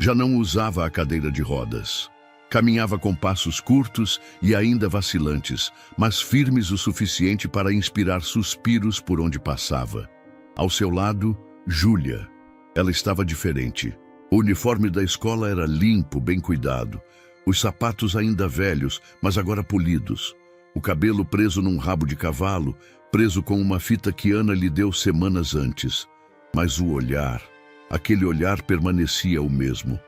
Já não usava a cadeira de rodas. Caminhava com passos curtos e ainda vacilantes, mas firmes o suficiente para inspirar suspiros por onde passava. Ao seu lado, Júlia. Ela estava diferente. O uniforme da escola era limpo, bem cuidado. Os sapatos ainda velhos, mas agora polidos. O cabelo preso num rabo de cavalo, preso com uma fita que Ana lhe deu semanas antes. Mas o olhar, aquele olhar permanecia o mesmo.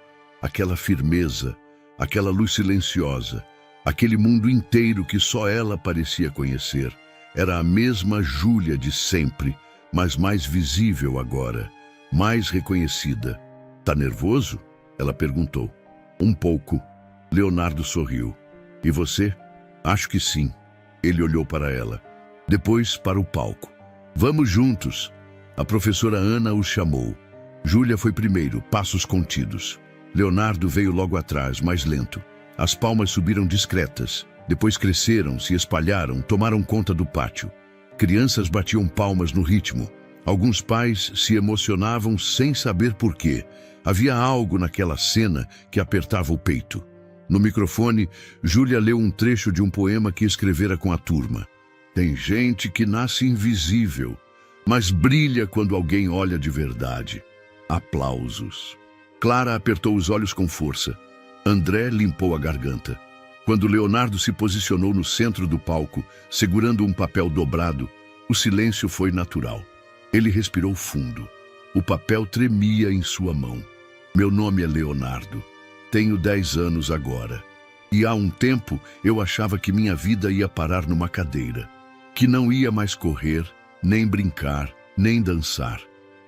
Aquela firmeza, aquela luz silenciosa, aquele mundo inteiro que só ela parecia conhecer. Era a mesma Júlia de sempre, mas mais visível agora, mais reconhecida. "Tá nervoso?" ela perguntou. "Um pouco." Leonardo sorriu. "E você?" "Acho que sim." Ele olhou para ela. Depois para o palco. "Vamos juntos." A professora Ana o chamou. Júlia foi primeiro, passos contidos. Leonardo veio logo atrás, mais lento. As palmas subiram discretas. Depois cresceram, se espalharam, tomaram conta do pátio. Crianças batiam palmas no ritmo. Alguns pais se emocionavam sem saber por quê. Havia algo naquela cena que apertava o peito. No microfone, Júlia leu um trecho de um poema que escrevera com a turma. "Tem gente que nasce invisível, mas brilha quando alguém olha de verdade." Aplausos. Clara apertou os olhos com força. André limpou a garganta. Quando Leonardo se posicionou no centro do palco, segurando um papel dobrado, o silêncio foi natural. Ele respirou fundo. O papel tremia em sua mão. "Meu nome é Leonardo. Tenho 10 anos agora. E há um tempo eu achava que minha vida ia parar numa cadeira. Que não ia mais correr, nem brincar, nem dançar.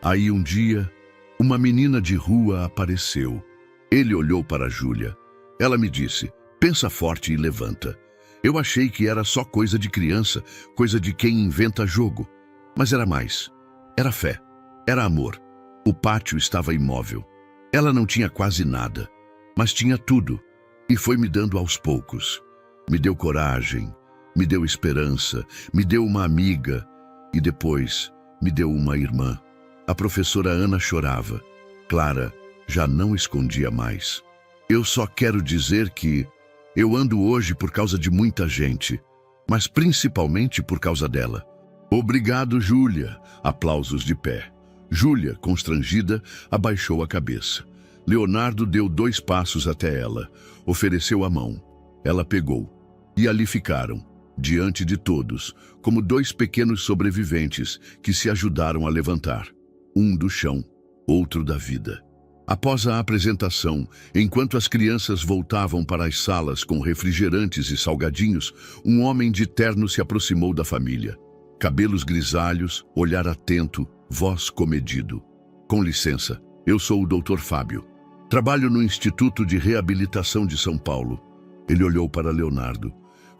Aí um dia, uma menina de rua apareceu. Ele olhou para Júlia. Ela me disse, pensa forte e levanta. Eu achei que era só coisa de criança, coisa de quem inventa jogo. Mas era mais. Era fé. Era amor. O pátio estava imóvel. Ela não tinha quase nada, mas tinha tudo. E foi me dando aos poucos. Me deu coragem, me deu esperança, me deu uma amiga e depois me deu uma irmã. A professora Ana chorava. Clara já não escondia mais. Eu só quero dizer que eu ando hoje por causa de muita gente, mas principalmente por causa dela. Obrigado, Júlia. Aplausos de pé. Júlia, constrangida, abaixou a cabeça. Leonardo deu 2 passos até ela, ofereceu a mão. Ela pegou. E ali ficaram, diante de todos, como 2 pequenos sobreviventes que se ajudaram a levantar. Um do chão, outro da vida. Após a apresentação, enquanto as crianças voltavam para as salas com refrigerantes e salgadinhos, um homem de terno se aproximou da família. Cabelos grisalhos, olhar atento, voz comedido. Com licença, eu sou o Dr. Fábio. Trabalho no Instituto de Reabilitação de São Paulo. Ele olhou para Leonardo.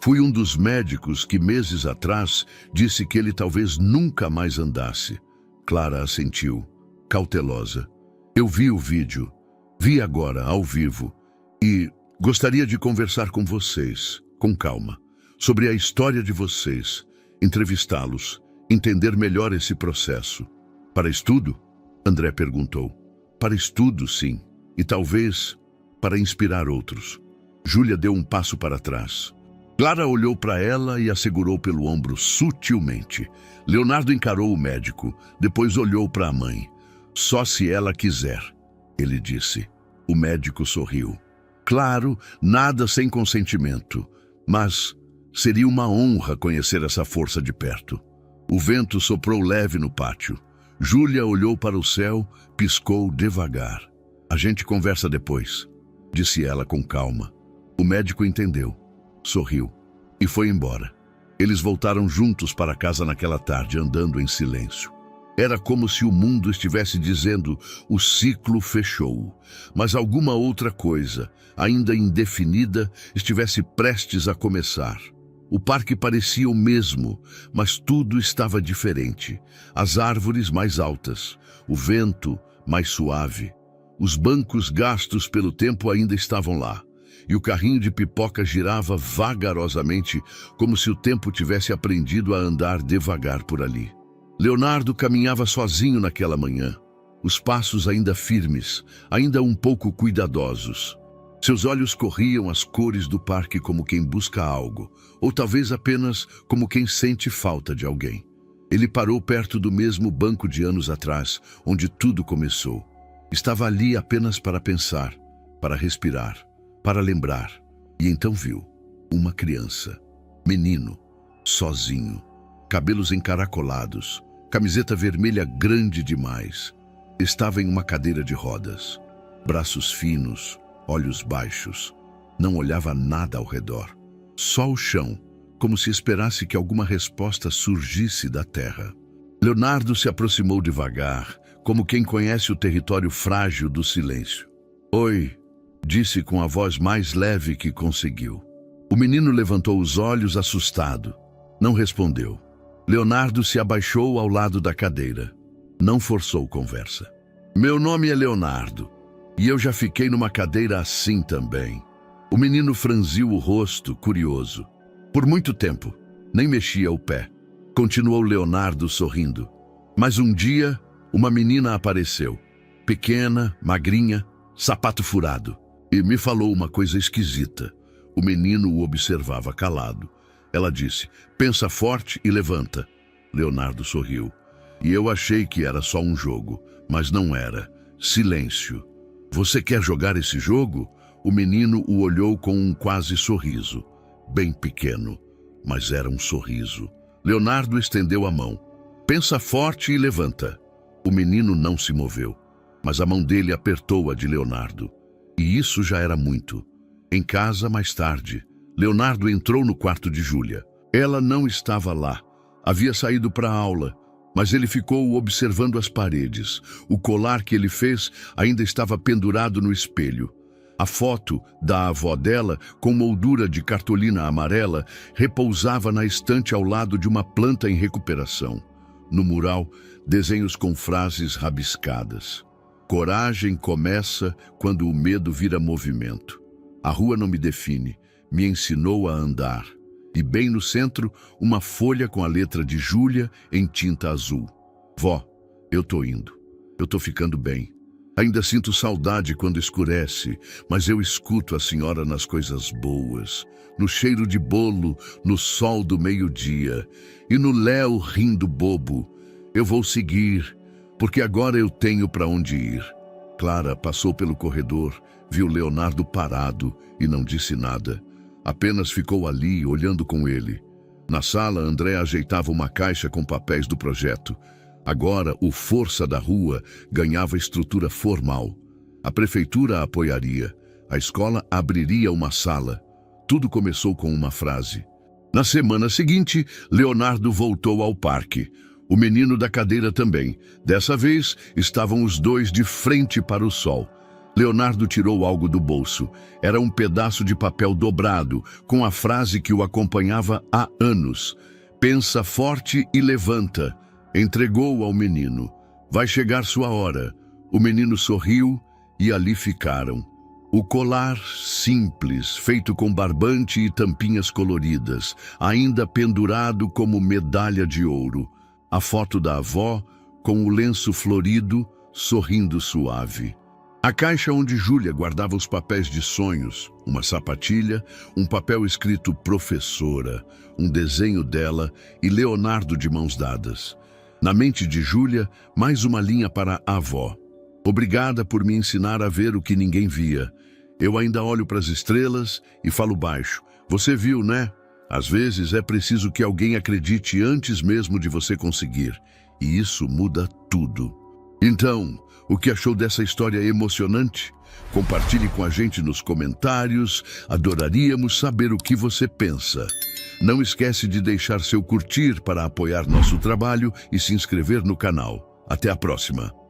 Fui um dos médicos que meses atrás disse que ele talvez nunca mais andasse. Clara assentiu, cautelosa. Eu vi o vídeo, vi agora, ao vivo, e gostaria de conversar com vocês, com calma, sobre a história de vocês, entrevistá-los, entender melhor esse processo. Para estudo? André perguntou. Para estudo, sim, e talvez para inspirar outros. Júlia deu um passo para trás. Clara olhou para ela e a segurou pelo ombro sutilmente. Leonardo encarou o médico, depois olhou para a mãe. Só se ela quiser, ele disse. O médico sorriu. Claro, nada sem consentimento, mas seria uma honra conhecer essa força de perto. O vento soprou leve no pátio. Júlia olhou para o céu, piscou devagar. A gente conversa depois, disse ela com calma. O médico entendeu, sorriu e foi embora. Eles voltaram juntos para casa naquela tarde, andando em silêncio. Era como se o mundo estivesse dizendo, o ciclo fechou, mas alguma outra coisa, ainda indefinida, estivesse prestes a começar. O parque parecia o mesmo, mas tudo estava diferente. As árvores mais altas, o vento mais suave. Os bancos gastos pelo tempo ainda estavam lá, e o carrinho de pipoca girava vagarosamente, como se o tempo tivesse aprendido a andar devagar por ali. Leonardo caminhava sozinho naquela manhã, os passos ainda firmes, ainda um pouco cuidadosos. Seus olhos corriam as cores do parque como quem busca algo, ou talvez apenas como quem sente falta de alguém. Ele parou perto do mesmo banco de anos atrás, onde tudo começou. Estava ali apenas para pensar, para respirar, para lembrar. E então viu uma criança, menino, sozinho, cabelos encaracolados, camiseta vermelha grande demais. Estava em uma cadeira de rodas, braços finos, olhos baixos. Não olhava nada ao redor, só o chão, como se esperasse que alguma resposta surgisse da terra. Leonardo se aproximou devagar, como quem conhece o território frágil do silêncio. Oi, disse com a voz mais leve que conseguiu. O menino levantou os olhos assustado. Não respondeu. Leonardo se abaixou ao lado da cadeira. Não forçou conversa. Meu nome é Leonardo, e eu já fiquei numa cadeira assim também. O menino franziu o rosto, curioso. Por muito tempo, nem mexia o pé. Continuou Leonardo sorrindo. Mas um dia, uma menina apareceu. Pequena, magrinha, sapato furado. E me falou uma coisa esquisita. O menino o observava calado. Ela disse, pensa forte e levanta. Leonardo sorriu. E eu achei que era só um jogo, mas não era. Silêncio. Você quer jogar esse jogo? O menino o olhou com um quase sorriso. Bem pequeno, mas era um sorriso. Leonardo estendeu a mão. Pensa forte e levanta. O menino não se moveu, mas a mão dele apertou a de Leonardo. E isso já era muito. Em casa, mais tarde, Leonardo entrou no quarto de Júlia. Ela não estava lá. Havia saído para a aula, mas ele ficou observando as paredes. O colar que ele fez ainda estava pendurado no espelho. A foto da avó dela, com moldura de cartolina amarela, repousava na estante ao lado de uma planta em recuperação. No mural, desenhos com frases rabiscadas. Coragem começa quando o medo vira movimento. A rua não me define, me ensinou a andar. E bem no centro, uma folha com a letra de Júlia em tinta azul. Vó, eu tô indo. Eu tô ficando bem. Ainda sinto saudade quando escurece, mas eu escuto a senhora nas coisas boas, no cheiro de bolo, no sol do meio-dia e no Léo rindo bobo. Eu vou seguir, porque agora eu tenho para onde ir. Clara passou pelo corredor, viu Leonardo parado e não disse nada. Apenas ficou ali, olhando com ele. Na sala, André ajeitava uma caixa com papéis do projeto. Agora, o Força da Rua ganhava estrutura formal. A prefeitura a apoiaria. A escola abriria uma sala. Tudo começou com uma frase. Na semana seguinte, Leonardo voltou ao parque. O menino da cadeira também. Dessa vez, estavam os dois de frente para o sol. Leonardo tirou algo do bolso. Era um pedaço de papel dobrado, com a frase que o acompanhava há anos. Pensa forte e levanta. Entregou ao menino. Vai chegar sua hora. O menino sorriu e ali ficaram. O colar simples, feito com barbante e tampinhas coloridas, ainda pendurado como medalha de ouro. A foto da avó, com o lenço florido, sorrindo suave. A caixa onde Júlia guardava os papéis de sonhos, uma sapatilha, um papel escrito professora, um desenho dela e Leonardo de mãos dadas. Na mente de Júlia, mais uma linha para a avó. Obrigada por me ensinar a ver o que ninguém via. Eu ainda olho para as estrelas e falo baixo. Você viu, né? Às vezes é preciso que alguém acredite antes mesmo de você conseguir. E isso muda tudo. Então, o que achou dessa história emocionante? Compartilhe com a gente nos comentários. Adoraríamos saber o que você pensa. Não esquece de deixar seu curtir para apoiar nosso trabalho e se inscrever no canal. Até a próxima!